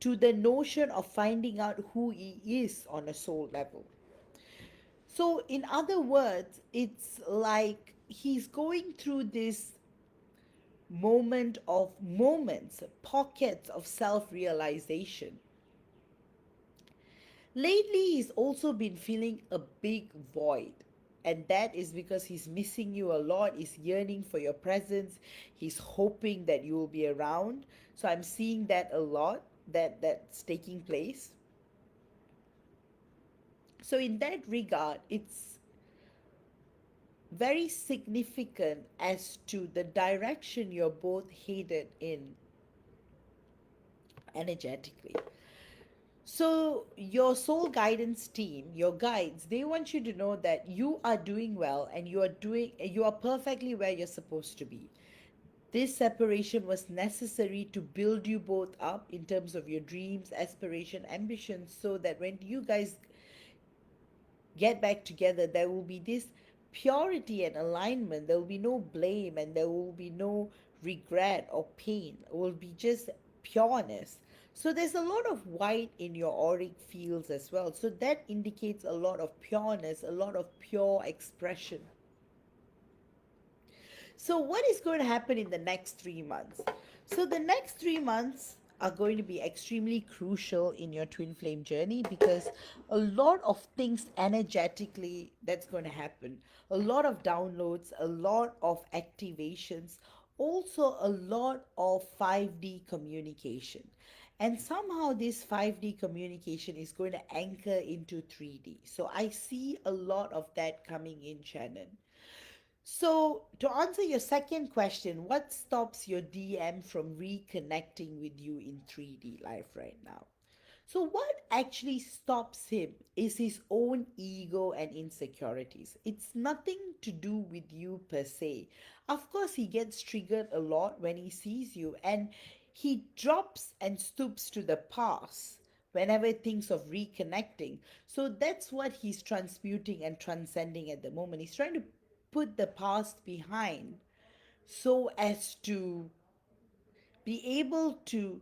to the notion of finding out who he is on a soul level. So, in other words, it's like he's going through this moments, pockets of self realization. Lately, he's also been feeling a big void. And that is because he's missing you a lot. He's yearning for your presence. He's hoping that you will be around. So I'm seeing that a lot, that's taking place. So in that regard, it's very significant as to the direction you're both headed in energetically. So your soul guidance team, your guides, they want you to know that you are doing well, and you are perfectly where you're supposed to be. This separation was necessary to build you both up in terms of your dreams, aspiration, ambitions, so that when you guys get back together, there will be this purity and alignment. There will be no blame, and there will be no regret or pain. It will be just pureness. So there's a lot of white in your auric fields as well. So that indicates a lot of pureness, a lot of pure expression. So, what is going to happen in the next 3 months? So, the next 3 months are going to be extremely crucial in your twin flame journey because a lot of things energetically that's going to happen. A lot of downloads, a lot of activations, also a lot of 5D communication. And somehow this 5D communication is going to anchor into 3D. So I see a lot of that coming in, Shannon. So, to answer your second question, what stops your DM from reconnecting with you in 3D life right now? So, what actually stops him is his own ego and insecurities. It's nothing to do with you per se. Of course, he gets triggered a lot when he sees you, and he drops and stoops to the past whenever he thinks of reconnecting. So, that's what he's transmuting and transcending at the moment. He's trying to put the past behind so as to be able to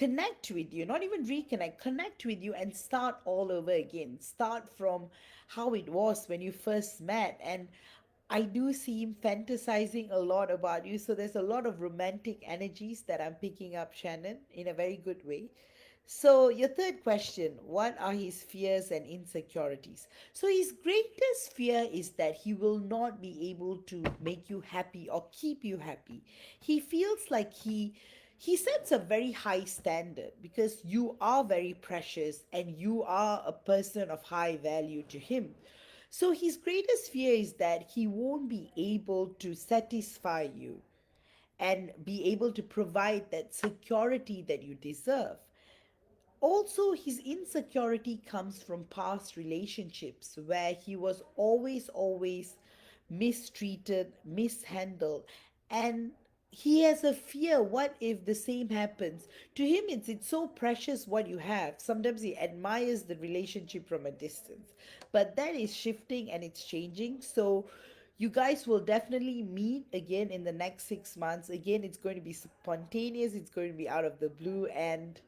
connect with you, not even reconnect, connect with you and start all over again. Start from how it was when you first met. And I do see him fantasizing a lot about you. So there's a lot of romantic energies that I'm picking up, Shannon, in a very good way. So, your third question, what are his fears and insecurities? So, his greatest fear is that he will not be able to make you happy or keep you happy. He feels like he sets a very high standard because you are very precious and you are a person of high value to him. So, his greatest fear is that he won't be able to satisfy you and be able to provide that security that you deserve. Also, his insecurity comes from past relationships where he was always mistreated, mishandled, and he has a fear, what if the same happens to him? It's so precious what you have. Sometimes he admires the relationship from a distance, but that is shifting and it's changing. So you guys will definitely meet again in the next 6 months. Again, it's going to be spontaneous, it's going to be out of the blue, and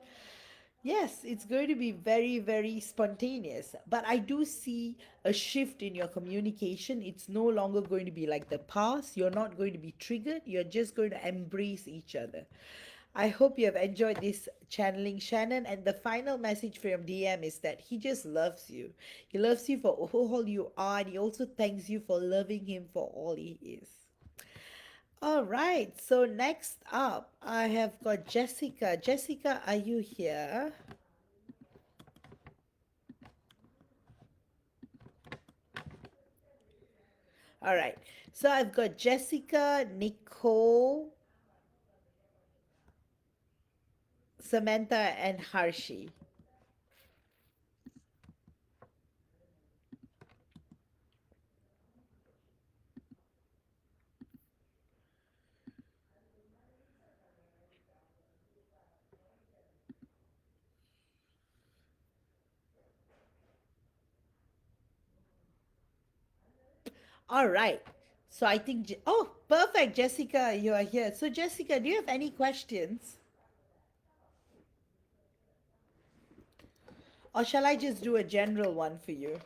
yes, it's going to be very, very spontaneous. But I do see a shift in your communication. It's no longer going to be like the past. You're not going to be triggered. You're just going to embrace each other. I hope you have enjoyed this channeling, Shannon. And the final message from DM is that he just loves you. He loves you for all you are. And he also thanks you for loving him for all he is. All right. So next up, I have got Jessica. Jessica, are you here? All right. So I've got Jessica, Nicole, Samantha, and Harshi. All right. So I think, oh, perfect, Jessica, you are here. So, Jessica, do you have any questions? Or shall I just do a general one for you?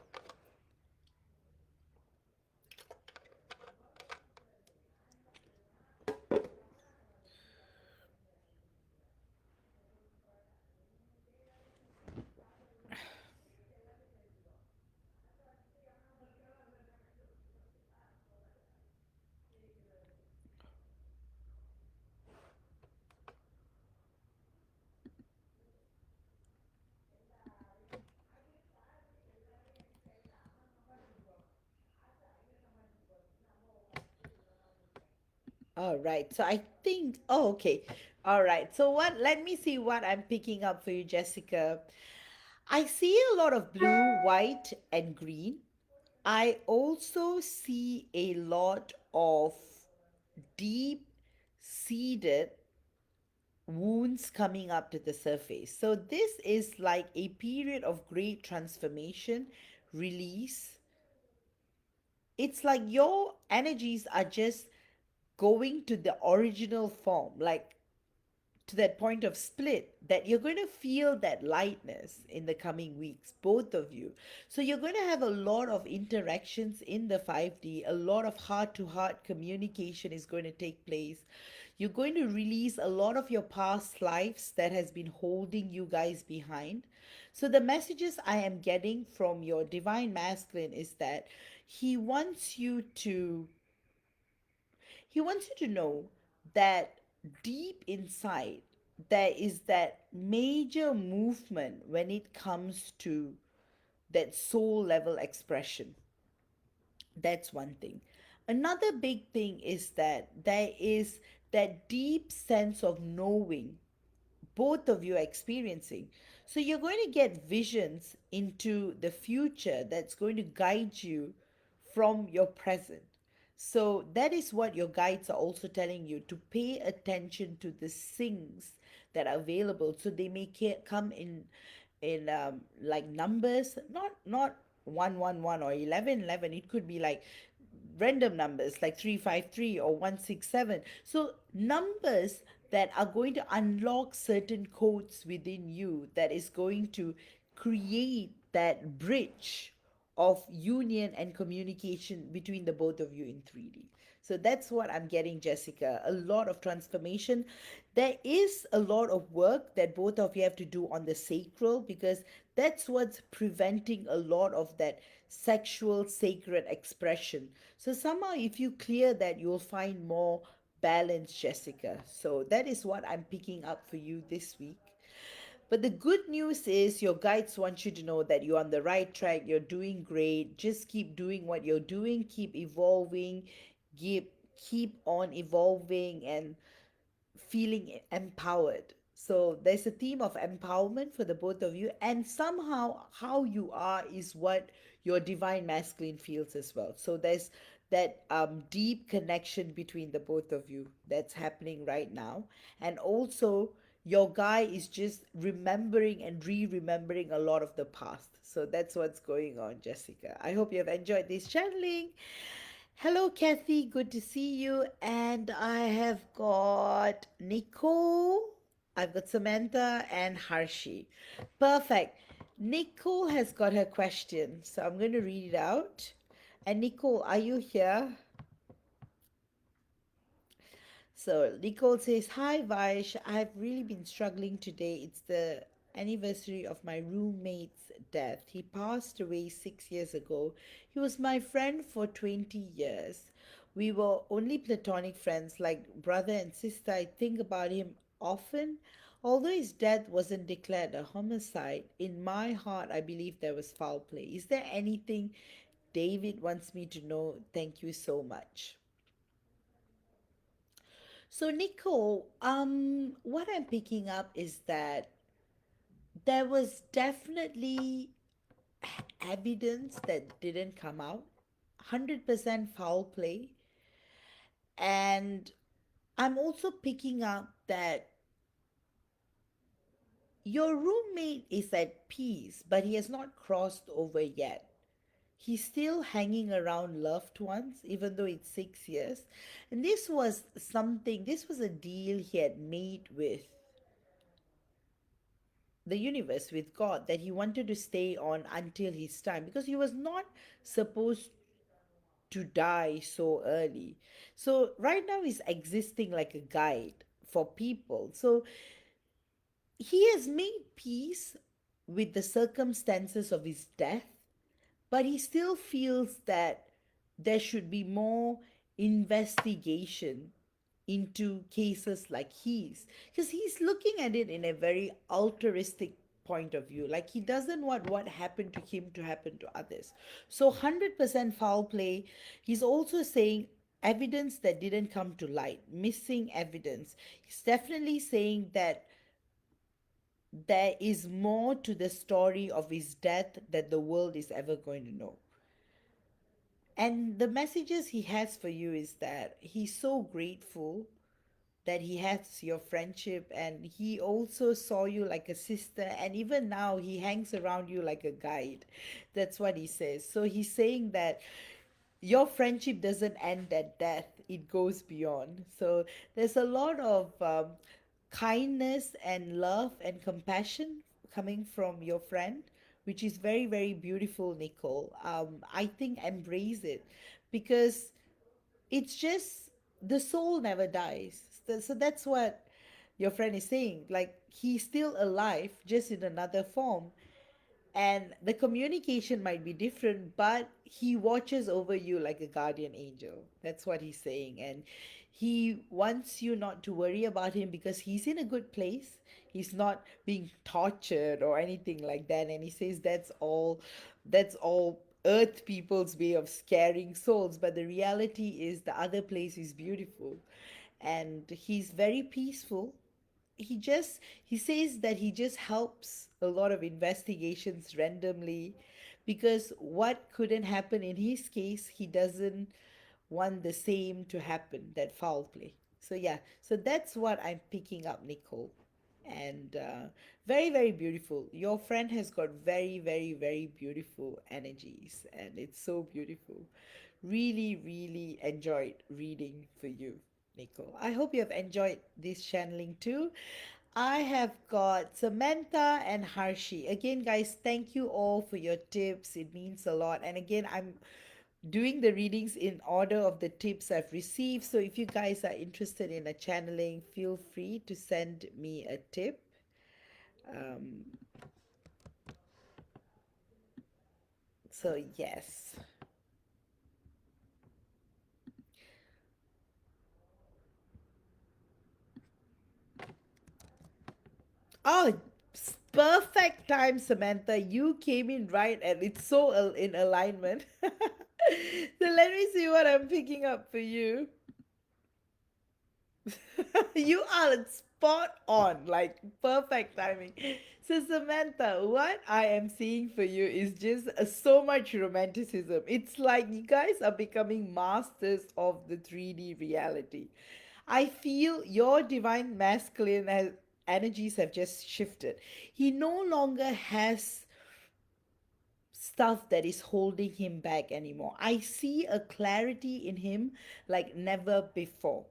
All right. So I think, oh, okay. All right. So let me see what I'm picking up for you, Jessica. I see a lot of blue, white, and green. I also see a lot of deep seated wounds coming up to the surface. So, this is like a period of great transformation, release. It's like your energies are just going to the original form, like to that point of split, that you're going to feel that lightness in the coming weeks, both of you. So you're going to have a lot of interactions in the 5D, a lot of heart to heart communication is going to take place. You're going to release a lot of your past lives that has been holding you guys behind. So the messages I am getting from your divine masculine is that he wants you to he wants you to know that deep inside there is that major movement when it comes to that soul level expression. That's one thing. Another big thing is that there is that deep sense of knowing both of you are experiencing. So you're going to get visions into the future that's going to guide you from your present. So that is what your guides are also telling you, to pay attention to the things that are available. So they may come in like numbers, not 111 or 1111. It could be like random numbers like 353 or 167. So numbers that are going to unlock certain codes within you that is going to create that bridge of union and communication between the both of you in 3D. So that's what I'm getting, Jessica. A lot of transformation. There is a lot of work that both of you have to do on the sacral, because that's what's preventing a lot of that sexual sacred expression. So somehow, if you clear that, you'll find more balance, Jessica. So that is what I'm picking up for you this week. But the good news is your guides want you to know that you're on the right track, you're doing great. Just keep doing what you're doing, keep evolving, keep on evolving and feeling empowered. So there's a theme of empowerment for the both of you, and somehow how you are is what your divine masculine feels as well. So there's that deep connection between the both of you that's happening right now. And also, your guy is just remembering and re-remembering a lot of the past. So that's what's going on, Jessica. I hope you have enjoyed this channeling. Hello, Kathy. Good to see you. And I have got Nicole, I've got Samantha, and Harshi. Perfect. Nicole has got her question. So I'm going to read it out. And Nicole, are you here? So Nicole says, "Hi Vaish, I've really been struggling today. It's the anniversary of my roommate's death. He passed away 6 years ago. He was my friend for 20 years. We were only platonic friends, like brother and sister. I think about him often. Although his death wasn't declared a homicide, in my heart I believe there was foul play. Is there anything David wants me to know? Thank you so much." So, Nicole, what I'm picking up is that there was definitely evidence that didn't come out, 100% foul play. And I'm also picking up that your roommate is at peace, but he has not crossed over yet. He's still hanging around loved ones, even though it's 6 years. And this was a deal he had made with the universe, with God, that he wanted to stay on until his time, because he was not supposed to die so early. So right now he's existing like a guide for people. So he has made peace with the circumstances of his death, but he still feels that there should be more investigation into cases like his, because he's looking at it in a very altruistic point of view, like he doesn't want what happened to him to happen to others. So 100% foul play. He's also saying evidence that didn't come to light, missing evidence. He's definitely saying that there is more to the story of his death that the world is ever going to know. And the messages he has for you is that he's so grateful that he has your friendship, and he also saw you like a sister, and even now he hangs around you like a guide. That's what he says. So he's saying that your friendship doesn't end at death, it goes beyond. So there's a lot of kindness and love and compassion coming from your friend, which is very, very beautiful, Nicole. I think embrace it, because it's just the soul never dies. So that's what your friend is saying. Like, he's still alive, just in another form, and the communication might be different, but he watches over you like a guardian angel. That's what he's saying. And he wants you not to worry about him, because he's in a good place. He's not being tortured or anything like that. And he says that's all earth people's way of scaring souls, but the reality is the other place is beautiful. And he's very peaceful. He says that he just helps a lot of investigations randomly, because what couldn't happen in his case, he doesn't want the same to happen, that foul play. So yeah, so that's what I'm picking up, Nicole. And very, very beautiful. Your friend has got very, very, very beautiful energies, and it's so beautiful. Really, really enjoyed reading for you. Nicole. I hope you have enjoyed this channeling too. I have got Samantha and Harshi. Again, guys, thank you all for your tips. It means a lot. And again, I'm doing the readings in order of the tips I've received. So if you guys are interested in a channeling, feel free to send me a tip. Um, so, yes. Oh, perfect time, Samantha. You came in right and it's so in alignment. So let me see what I'm picking up for you. You are spot on, like perfect timing. So, Samantha, what I am seeing for you is just so much romanticism. It's like you guys are becoming masters of the 3D reality. I feel your divine masculine energies have just shifted. He no longer has stuff that is holding him back anymore. I see a clarity in him like never before.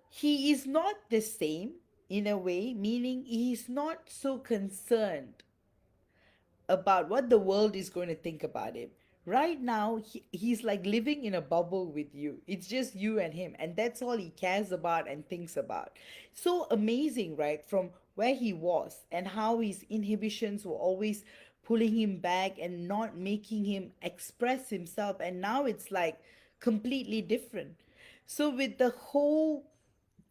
He is not the same in a way, meaning he's not so concerned about what the world is going to think about him. Right now, he's like living in a bubble with you. It's just you and him, and that's all he cares about and thinks about. So amazing, right? From where he was and how his inhibitions were always pulling him back and not making him express himself. And now it's like completely different. So, with the whole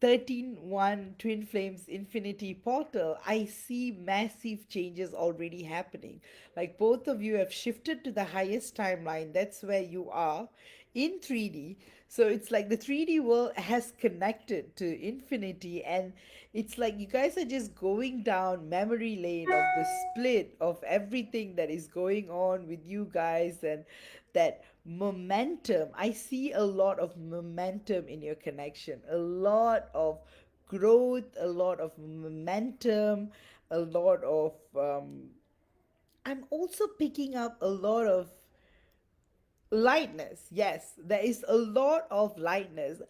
13-1 Twin Flames Infinity Portal, I see massive changes already happening. Like both of you have shifted to the highest timeline. That's where you are in 3D. So it's like the 3D world has connected to infinity, and it's like you guys are just going down memory lane of the split of everything that is going on with you guys, and that momentum. I see a lot of momentum in your connection, a lot of growth, a lot of momentum, a lot of I'm also picking up a lot of lightness. Yes, there is a lot of lightness.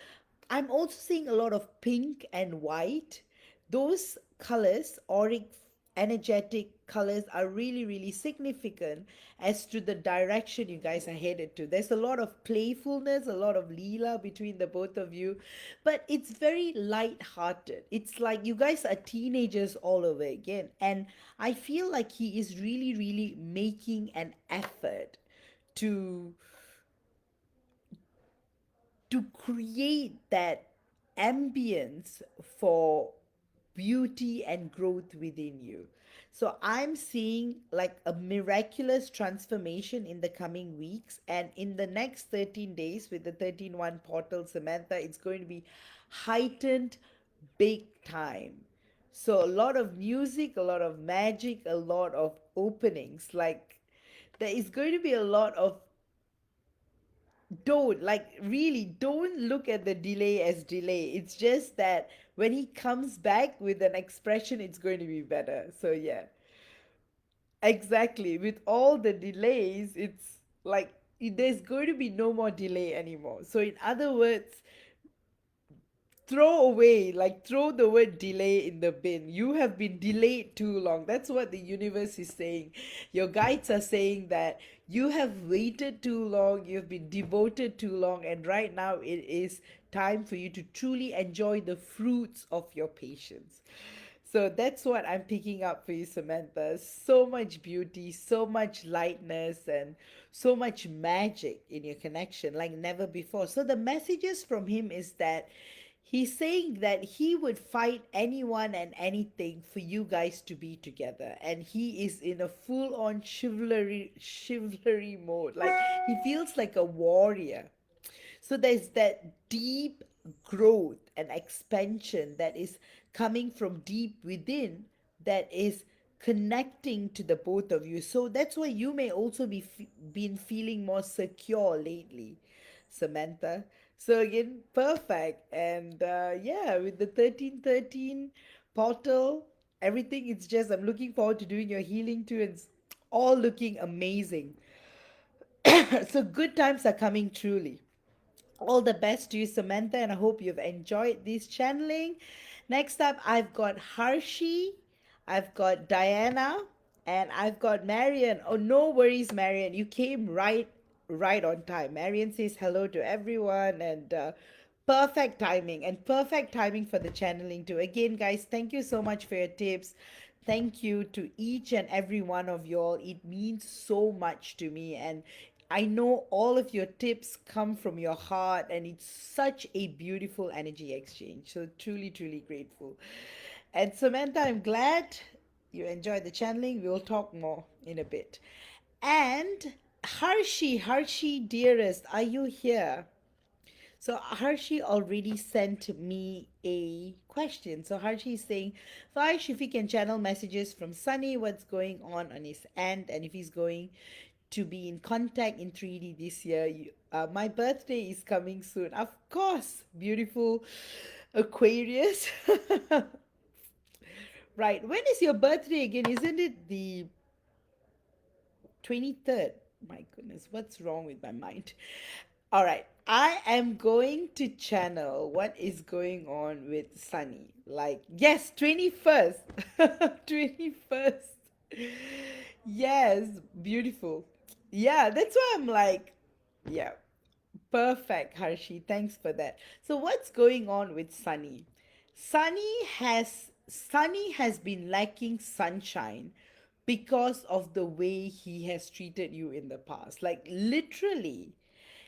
I'm also seeing a lot of pink and white. Those colors, auric, energetic colors, are really, really significant as to the direction you guys are headed to. There's a lot of playfulness, a lot of leela between the both of you, but it's very light-hearted. It's like you guys are teenagers all over again. And I feel like he is really, really making an effort to create that ambience for beauty and growth within you. So I'm seeing like a miraculous transformation in the coming weeks, and in the next 13 days with the 13-1 portal, Samantha, it's going to be heightened big time. So a lot of music, a lot of magic, a lot of openings. Like there is going to be a lot of, don't like really don't look at the delay as delay. It's just that when he comes back with an expression, it's going to be better. So yeah, exactly, with all the delays, it's like there's going to be no more delay anymore. So in other words, throw away, like throw the word delay in the bin. You have been delayed too long. That's what the universe is saying. Your guides are saying that you have waited too long, you've been devoted too long, and right now it is time for you to truly enjoy the fruits of your patience. So that's what I'm picking up for you, Samantha. So much beauty, so much lightness, and so much magic in your connection like never before. So the messages from him is that he's saying that he would fight anyone and anything for you guys to be together, and he is in a full-on chivalry mode. Like he feels like a warrior. So there's that deep growth and expansion that is coming from deep within, that is connecting to the both of you. So that's why you may also be been feeling more secure lately, Samantha. So again, perfect. And yeah, with the 1313 portal, everything, it's just I'm looking forward to doing your healing too. It's all looking amazing. So good times are coming truly. All the best to you, Samantha, and I hope you've enjoyed this channeling. Next up, I've got Harshi, I've got Diana, and I've got Marion. Oh, no worries, Marion. You came right on time. Marion says hello to everyone, and perfect timing for the channeling too. Again, guys, thank you so much for your tips. Thank you to each and every one of y'all. It means so much to me, and I know all of your tips come from your heart, and it's such a beautiful energy exchange. So, truly, truly grateful. And Samantha, I'm glad you enjoyed the channeling. We'll talk more in a bit. And Harshi, dearest, are you here? So Harshi already sent me a question. So Harshi is saying, Vaish, if he can channel messages from Sunny, what's going on his end, and if he's going to be in contact in 3D this year. My birthday is coming soon. Of course, beautiful Aquarius. Right. When is your birthday again? Isn't it the 23rd? My goodness, what's wrong with my mind? All right. I am going to channel what is going on with Sunny. Like, yes, 21st. 21st. Yes, beautiful. Yeah, that's why I'm like, yeah, perfect, Harshi. Thanks for that. So what's going on with Sunny? Sunny has been lacking sunshine because of the way he has treated you in the past. Like literally,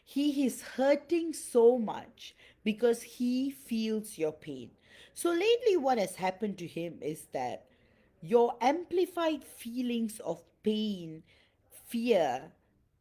he is hurting so much because he feels your pain. So lately, what has happened to him is that your amplified feelings of pain, fear,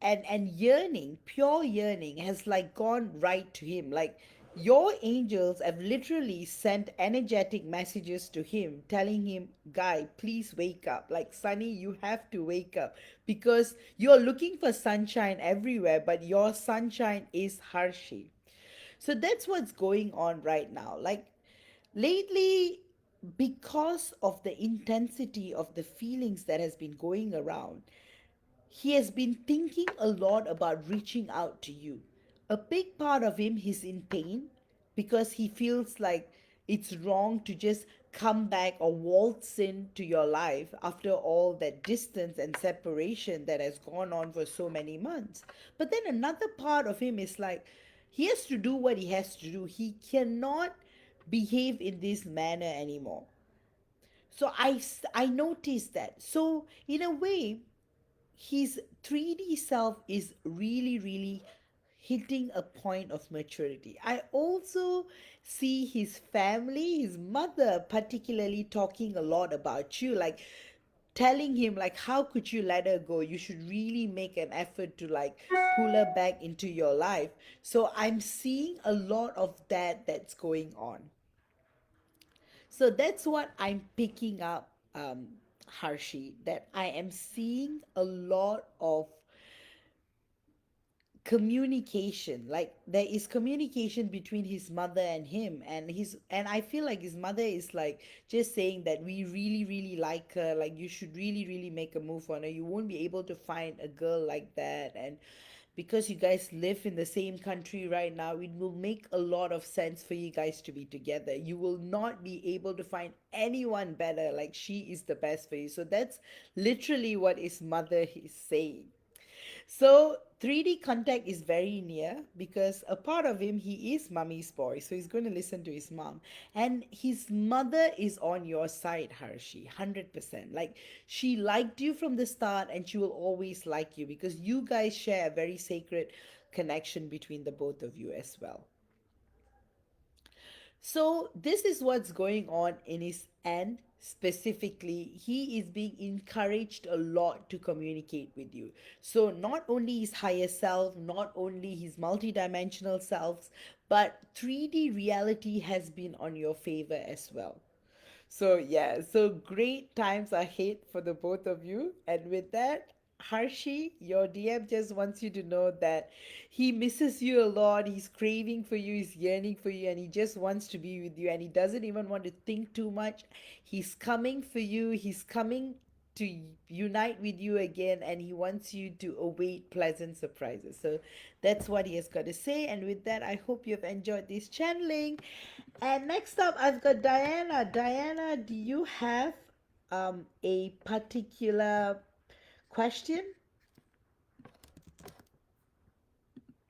and yearning, pure yearning, has like gone right to him. Like your angels have literally sent energetic messages to him telling him, Guy, please wake up. Like, Sunny, you have to wake up because you're looking for sunshine everywhere, but your sunshine is Harshi. So that's what's going on right now. Like, lately, because of the intensity of the feelings that has been going around, he has been thinking a lot about reaching out to you. A big part of him is in pain because he feels like it's wrong to just come back or waltz into your life after all that distance and separation that has gone on for so many months. But then another part of him is like, he has to do what he has to do. He cannot behave in this manner anymore. So I noticed that. So in a way, his 3D self is really, really hitting a point of maturity. I also see his family, his mother particularly talking a lot about you, like telling him like how could you let her go? You should really make an effort to like pull her back into your life. So I'm seeing a lot of that's going on. So that's what I'm picking up, Harshi, that I am seeing a lot of communication. Like there is communication between his mother and him, and I feel like his mother is like just saying that we really, really like her, like you should really, really make a move on her. You won't be able to find a girl like that, and because you guys live in the same country right now, it will make a lot of sense for you guys to be together. You will not be able to find anyone better. Like she is the best for you. So that's literally what his mother is saying. So 3D contact is very near because a part of him, he is mummy's boy. So he's going to listen to his mom. And his mother is on your side, Harshi, 100%. Like she liked you from the start and she will always like you because you guys share a very sacred connection between the both of you as well. So this is what's going on in his end. Specifically, he is being encouraged a lot to communicate with you. So not only his higher self, not only his multidimensional selves, but 3D reality has been on your favor as well. So yeah, so great times ahead for the both of you. And with that, Harshi, your DM just wants you to know that he misses you a lot. He's craving for you, he's yearning for you, and he just wants to be with you. And he doesn't even want to think too much. He's coming for you. He's coming. to unite with you again, and he wants you to await pleasant surprises. So that's what he has got to say. And with that, I hope you've enjoyed this channeling. And next up, I've got Diana. Diana, do you have a particular question?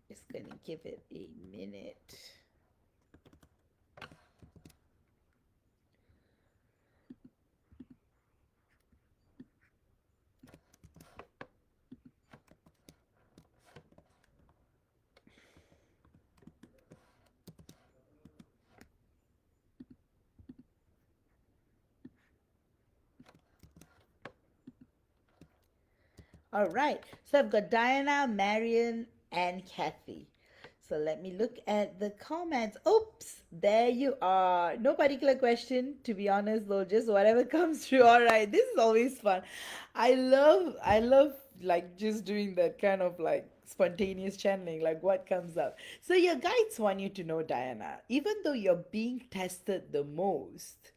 Just gonna give it a minute. All right. So I've got Diana, Marion, and Kathy. So let me look at the comments. Oops, there you are. No particular question, to be honest, though, just whatever comes through. All right. This is always fun. I love like just doing that kind of like spontaneous channeling, like what comes up. So your guides want you to know, Diana, even though you're being tested the most,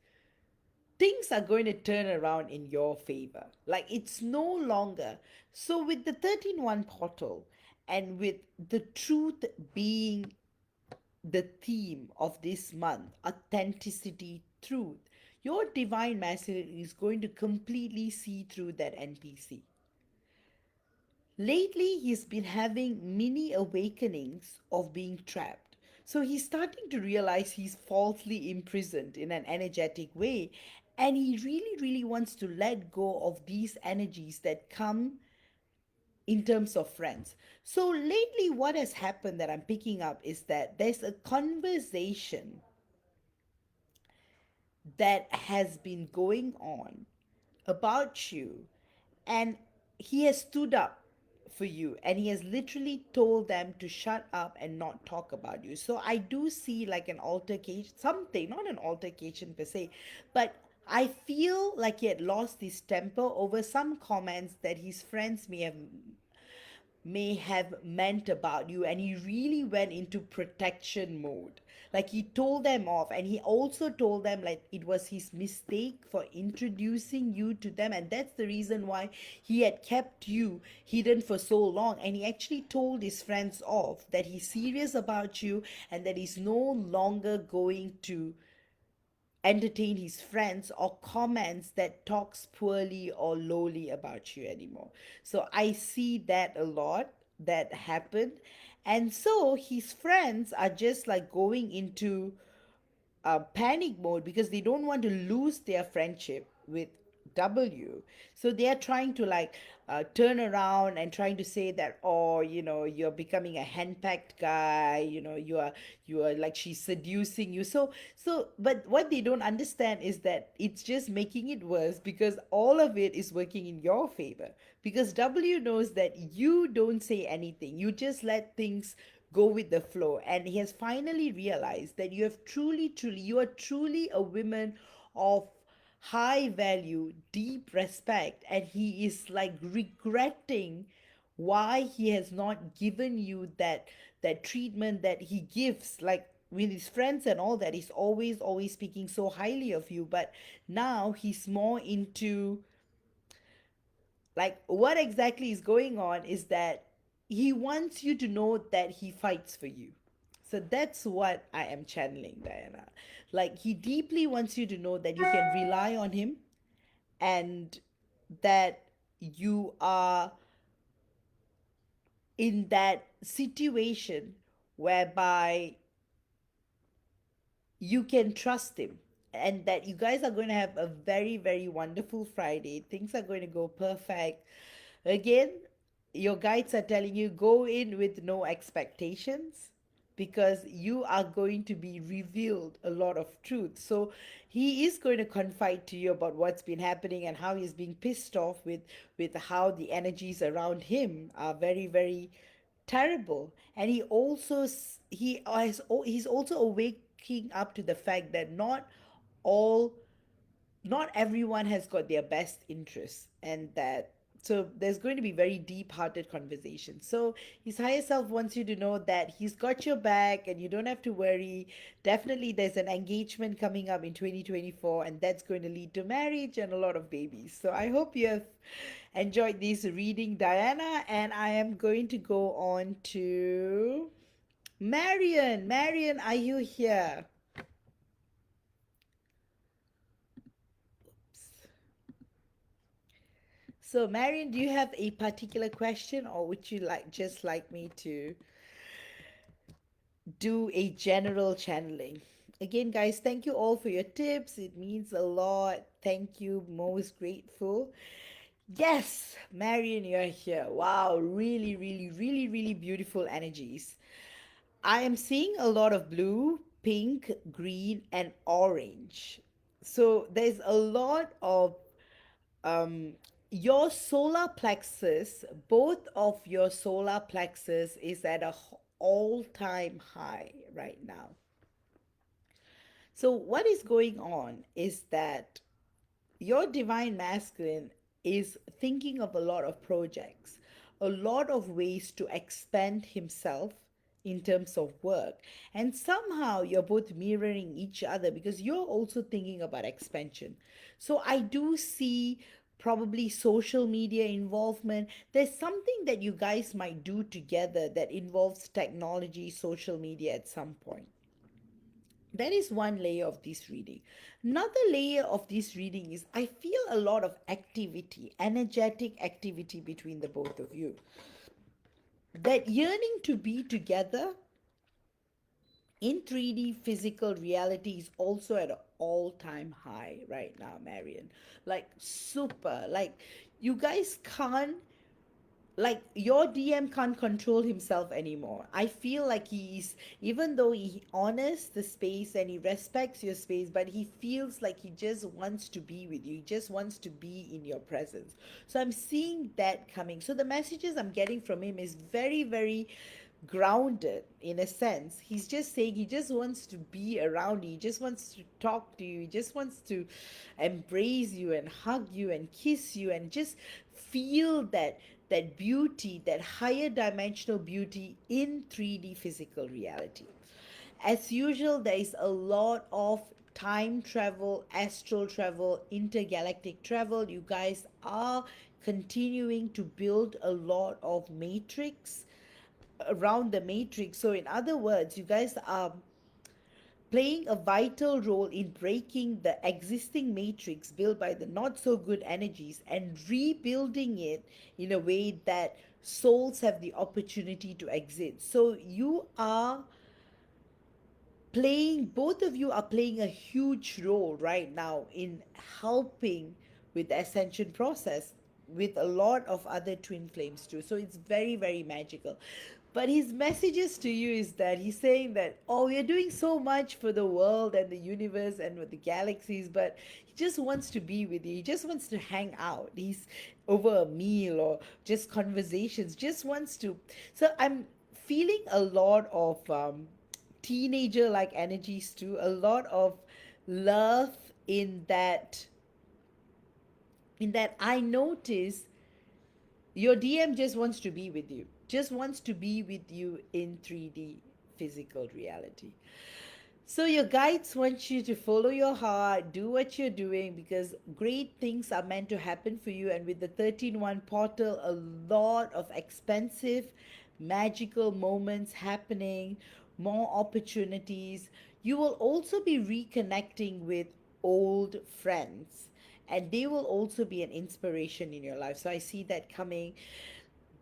things are going to turn around in your favor. Like it's no longer. So, with the 13-1 portal and with the truth being the theme of this month, authenticity, truth, your divine masculine is going to completely see through that NPC. Lately, he's been having mini awakenings of being trapped. So he's starting to realize he's falsely imprisoned in an energetic way. And he really, really wants to let go of these energies that come in terms of friends. So lately, what has happened that I'm picking up is that there's a conversation that has been going on about you, and he has stood up for you, and he has literally told them to shut up and not talk about you. So I do see like an altercation, something, not an altercation per se, but I feel like he had lost his temper over some comments that his friends may have meant about you, and he really went into protection mode. Like he told them off, and he also told them like it was his mistake for introducing you to them, and that's the reason why he had kept you hidden for so long. And he actually told his friends off that he's serious about you and that he's no longer going to entertain his friends or comments that talks poorly or lowly about you anymore. So I see that a lot that happened. And so his friends are just like going into panic mode because they don't want to lose their friendship with W. So they are trying to like turn around and trying to say that, oh, you're becoming a henpecked guy, you are like she's seducing you. So but what they don't understand is that it's just making it worse because all of it is working in your favor, because W knows that you don't say anything, you just let things go with the flow, and he has finally realized that you are truly a woman of high value, deep respect, and he is like regretting why he has not given you that treatment that he gives, like with his friends and all that. He's always speaking so highly of you, but now he's more into like what exactly is going on is that he wants you to know that he fights for you. So that's what I am channeling, Diana. Like he deeply wants you to know that you can rely on him, and that you are in that situation whereby you can trust him, and that you guys are going to have a very, very wonderful Friday. Things are going to go perfect. Again, your guides are telling you go in with no expectations, because you are going to be revealed a lot of truth. So he is going to confide to you about what's been happening and how he's being pissed off with how the energies around him are very, very terrible. And he's also waking up to the fact that all not everyone has got their best interests, and that So there's going to be very deep-hearted conversation. So his higher self wants you to know that he's got your back and you don't have to worry. Definitely there's an engagement coming up in 2024, and that's going to lead to marriage and a lot of babies. So I hope you have enjoyed this reading, Diana, and I am going to go on to Marion. Marion, are you here? So, Marion, do you have a particular question, or would you like me to do a general channeling? Again, guys, thank you all for your tips. It means a lot. Thank you. Most grateful. Yes, Marion, you're here. Wow, really, really, really, really beautiful energies. I am seeing a lot of blue, pink, green, and orange. So there's a lot of um, your solar plexus, both of your solar plexus is at a all-time high right now. So what is going on is that your divine masculine is thinking of a lot of projects, a lot of ways to expand himself in terms of work. And somehow you're both mirroring each other because you're also thinking about expansion. So I do see probably social media involvement. There's something that you guys might do together that involves technology, social media at some point. That is one layer of this reading. Another layer of this reading is I feel a lot of activity, energetic activity between the both of you. That yearning to be together in 3D physical reality is also at an all-time high right now, Marion. Like super. Like you guys can't, like your DM can't control himself anymore. I feel like he's, even though he honors the space and he respects your space, but he feels like he just wants to be with you. He just wants to be in your presence. So I'm seeing that coming. So the messages I'm getting from him is very, very grounded in a sense. He's just saying he just wants to be around you. He just wants to talk to you. He just wants to embrace you and hug you and kiss you and just feel that beauty, that higher dimensional beauty in 3D physical reality. As usual, there is a lot of time travel, astral travel, intergalactic travel. You guys are continuing to build a lot of matrix around the matrix. So, in other words, you guys are playing a vital role in breaking the existing matrix built by the not so good energies and rebuilding it in a way that souls have the opportunity to exit. So, you are playing, both of you are playing a huge role right now in helping with the ascension process with a lot of other twin flames too. So it's very, very magical. But his messages to you is that he's saying that, oh, we are doing so much for the world and the universe and with the galaxies, but he just wants to be with you. He just wants to hang out. He's over a meal or just conversations, just wants to. So I'm feeling a lot of teenager like energies too, a lot of love in that I notice your DM just wants to be with you, just wants to be with you in 3D physical reality. So your guides want you to follow your heart, do what you're doing because great things are meant to happen for you. And with the 13-1 portal, a lot of expensive, magical moments happening, more opportunities. You will also be reconnecting with old friends and they will also be an inspiration in your life. So I see that coming.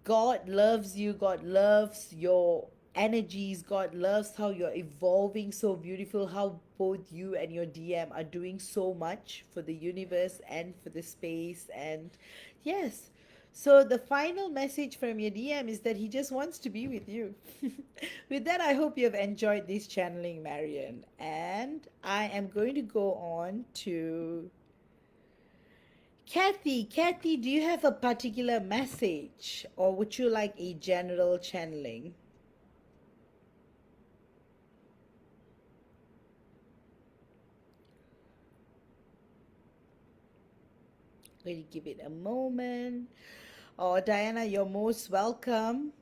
God loves you. God loves your energies. God loves how you're evolving so beautiful, how both you and your DM are doing so much for the universe and for the space. And yes, so the final message from your DM is that he just wants to be with you. With that, I hope you have enjoyed this channeling, Marion. And I am going to go on to Kathy. Kathy, do you have a particular message or would you like a general channeling? Will you give it a moment? Oh, Diana, you're most welcome.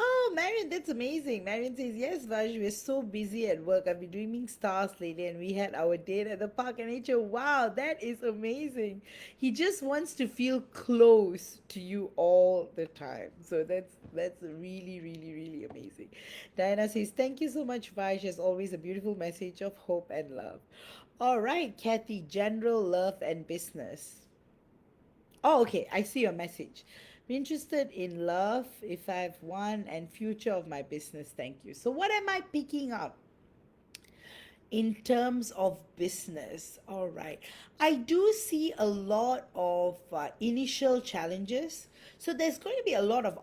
Oh, Marion, that's amazing. Marion says, yes, Vaj, we're so busy at work. I've been dreaming stars lately and we had our date at the park and nature. Wow, that is amazing. He just wants to feel close to you all the time. So that's really, really, really amazing. Diana says, thank you so much, Vaj. As always, a beautiful message of hope and love. All right, Kathy, general love and business. Oh, okay. I see your message. Be interested in love if I have one and future of my business. Thank you. So, what am I picking up in terms of business? All right. I do see a lot of initial challenges. So, there's going to be a lot of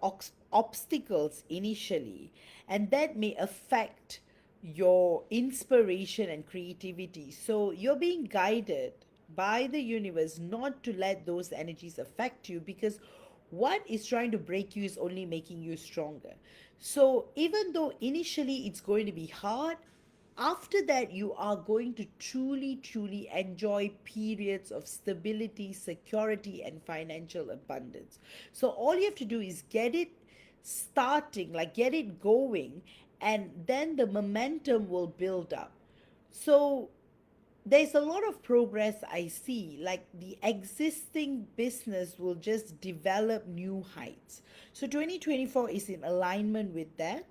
obstacles initially, and that may affect your inspiration and creativity. So, you're being guided by the universe not to let those energies affect you, because what is trying to break you is only making you stronger. So even though initially it's going to be hard, after that you are going to truly enjoy periods of stability, security, and financial abundance. So all you have to do is get it starting, like get it going, and then the momentum will build up. So there's a lot of progress I see. Like the existing business will just develop new heights. So 2024 is in alignment with that.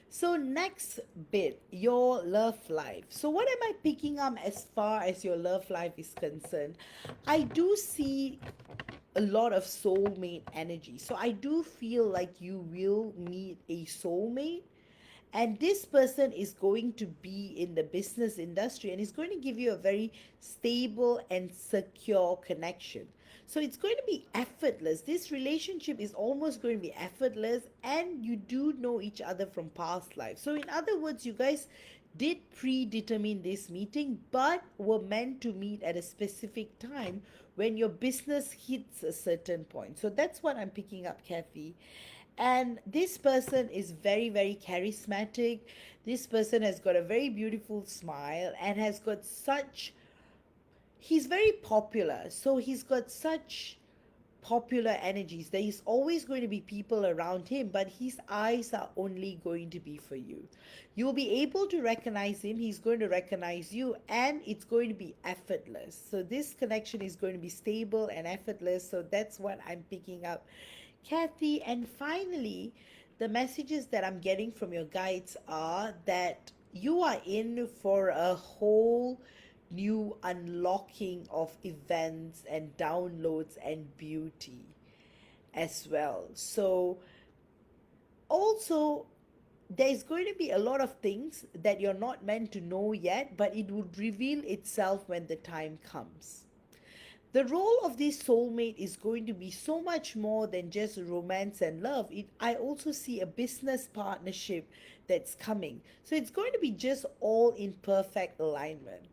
So next bit, your love life. So what am I picking up as far as your love life is concerned? I do see a lot of soulmate energy. So I do feel like you will meet a soulmate, and this person is going to be in the business industry and is going to give you a very stable and secure connection. So it's going to be effortless. This relationship is almost going to be effortless, and you do know each other from past lives. So in other words, you guys did predetermine this meeting but were meant to meet at a specific time when your business hits a certain point. So that's what I'm picking up, Kathy. And this person is very charismatic. This person has got a very beautiful smile and has got such, he's very popular, so he's got such popular energies. There is always going to be people around him, but his eyes are only going to be for you. You'll be able to recognize him, he's going to recognize you, and it's going to be effortless. So this connection is going to be stable and effortless. So that's what I'm picking up, Kathy. And finally, the messages that I'm getting from your guides are that you are in for a whole new unlocking of events and downloads and beauty as well. So, also, there's going to be a lot of things that you're not meant to know yet, but it would reveal itself when the time comes. The role of this soulmate is going to be so much more than just romance and love. I also see a business partnership that's coming. So it's going to be just all in perfect alignment.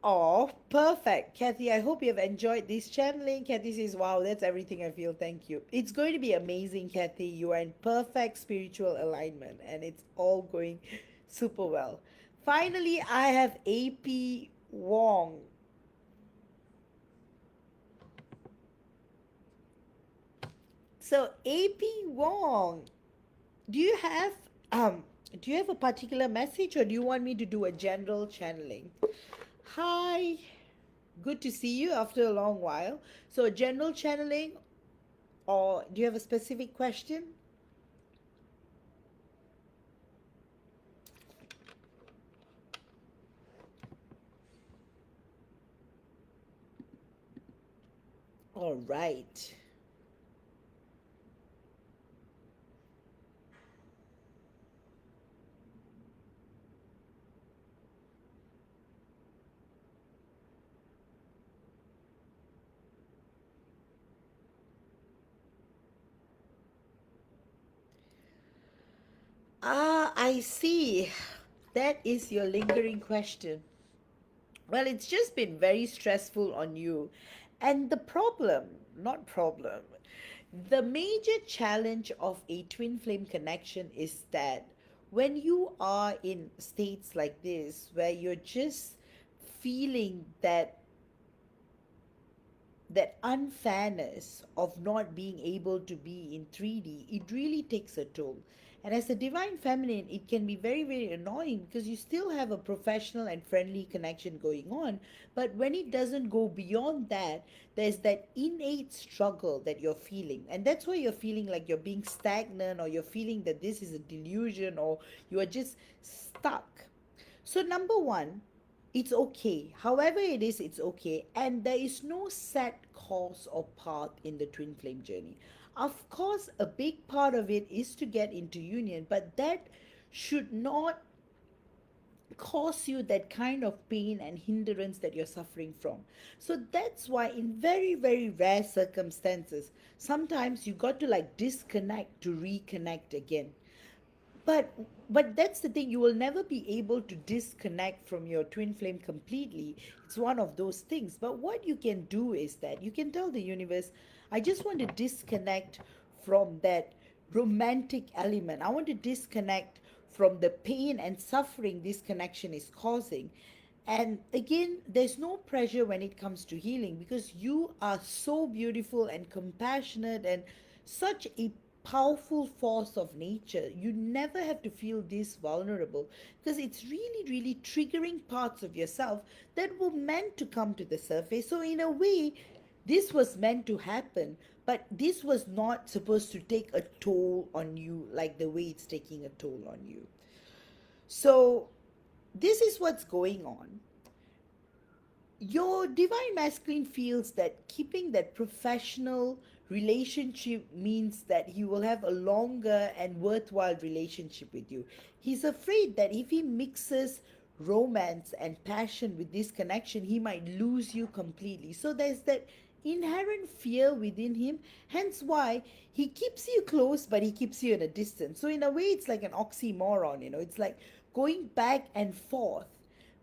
Oh, perfect. Kathy, I hope you have enjoyed this channeling. Kathy says, wow, that's everything I feel. Thank you. It's going to be amazing, Kathy. You are in perfect spiritual alignment and it's all going super well. Finally, I have AP Wong. So, AP Wong, do you have um do you have a particular message, or do you want me to do a general channeling? Hi. Good to see you after a long while. So, general channeling, or do you have a specific question? All right. Ah, I see. That is your lingering question. Well, it's just been very stressful on you. And the problem, not problem, the major challenge of a twin flame connection is that when you are in states like this, where you're just feeling that that unfairness of not being able to be in 3D, it really takes a toll. And as a divine feminine, it can be very, very annoying because you still have a professional and friendly connection going on. But when it doesn't go beyond that, there's that innate struggle that you're feeling. And that's why you're feeling like you're being stagnant, or you're feeling that this is a delusion, or you are just stuck. So, number one, it's okay. However, it is, it's okay. And there is no set course or path in the twin flame journey. Of course, a big part of it is to get into union, but that should not cause you that kind of pain and hindrance that you're suffering from. So that's why, in very, very rare circumstances, sometimes you got to like disconnect to reconnect again. But that's the thing, you will never be able to disconnect from your twin flame completely. It's one of those things. But what you can do is that you can tell the universe, I just want to disconnect from that romantic element. I want to disconnect from the pain and suffering this connection is causing. And again, there's no pressure when it comes to healing, because you are so beautiful and compassionate and such a powerful force of nature. You never have to feel this vulnerable, because it's really, really triggering parts of yourself that were meant to come to the surface. So, in a way, this was meant to happen, but this was not supposed to take a toll on you like the way it's taking a toll on you. So, this is what's going on. Your divine masculine feels that keeping that professional relationship means that he will have a longer and worthwhile relationship with you. He's afraid that if he mixes romance and passion with this connection, he might lose you completely. So there's that inherent fear within him, hence why he keeps you close but he keeps you in a distance. So in a way, it's like an oxymoron, it's like going back and forth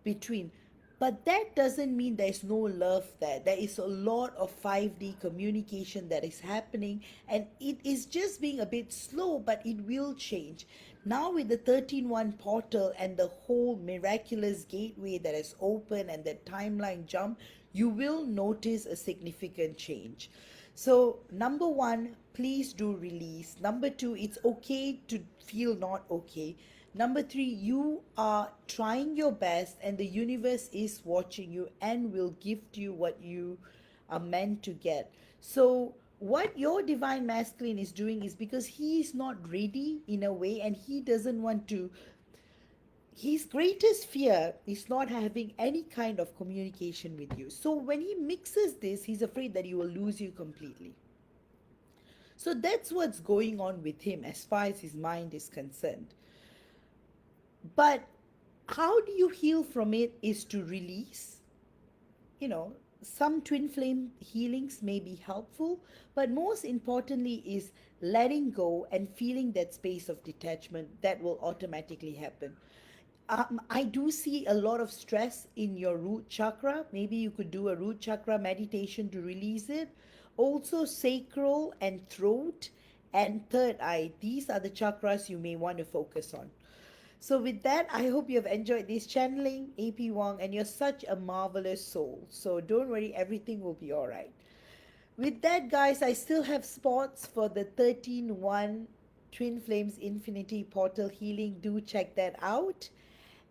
between. But that doesn't mean there's no love there. There is a lot of 5D communication that is happening, and it is just being a bit slow, but it will change. Now, with the 13-1 portal and the whole miraculous gateway that has opened and that timeline jump, you will notice a significant change. So, number one, please do release. Number two, it's okay to feel not okay. Number three, you are trying your best, and the universe is watching you and will gift you what you are meant to get. So, what your divine masculine is doing is because he is not ready in a way, and he doesn't want to. His greatest fear is not having any kind of communication with you. So, when he mixes this, he's afraid that he will lose you completely. So, that's what's going on with him as far as his mind is concerned. But how do you heal from it is to release. Some twin flame healings may be helpful, but most importantly is letting go and feeling that space of detachment that will automatically happen. I do see a lot of stress in your root chakra. Maybe you could do a root chakra meditation to release it. Also, sacral and throat and third eye. These are the chakras you may want to focus on. So with that, I hope you have enjoyed this channeling, AP Wong, and you're such a marvelous soul. So don't worry, everything will be all right. With that, guys, I still have spots for the 13-1 Twin Flames Infinity Portal Healing. Do check that out.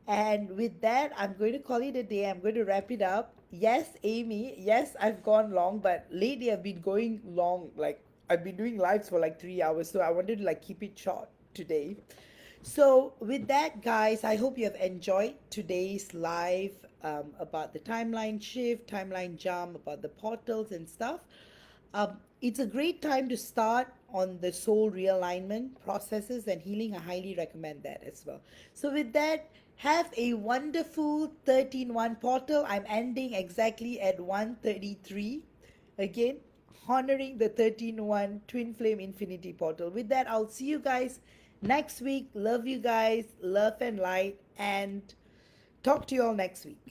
And with that, I'm going to call it a day. I'm going to wrap it up. Yes, Amy, yes, I've gone long, but lately I've been going long. Like, I've been doing lives for like 3 hours, so I wanted to like keep it short today. So, with that, guys, I hope you have enjoyed today's live about the timeline shift, timeline jump, about the portals and stuff. It's a great time to start on the soul realignment processes and healing. I highly recommend that as well. So, with that, have a wonderful 13-1 portal. I'm ending exactly at 1:33. Again, honoring the 13-1 Twin Flame Infinity Portal. With that, I'll see you guys next week. Love you guys. Love and light. And talk to you all next week.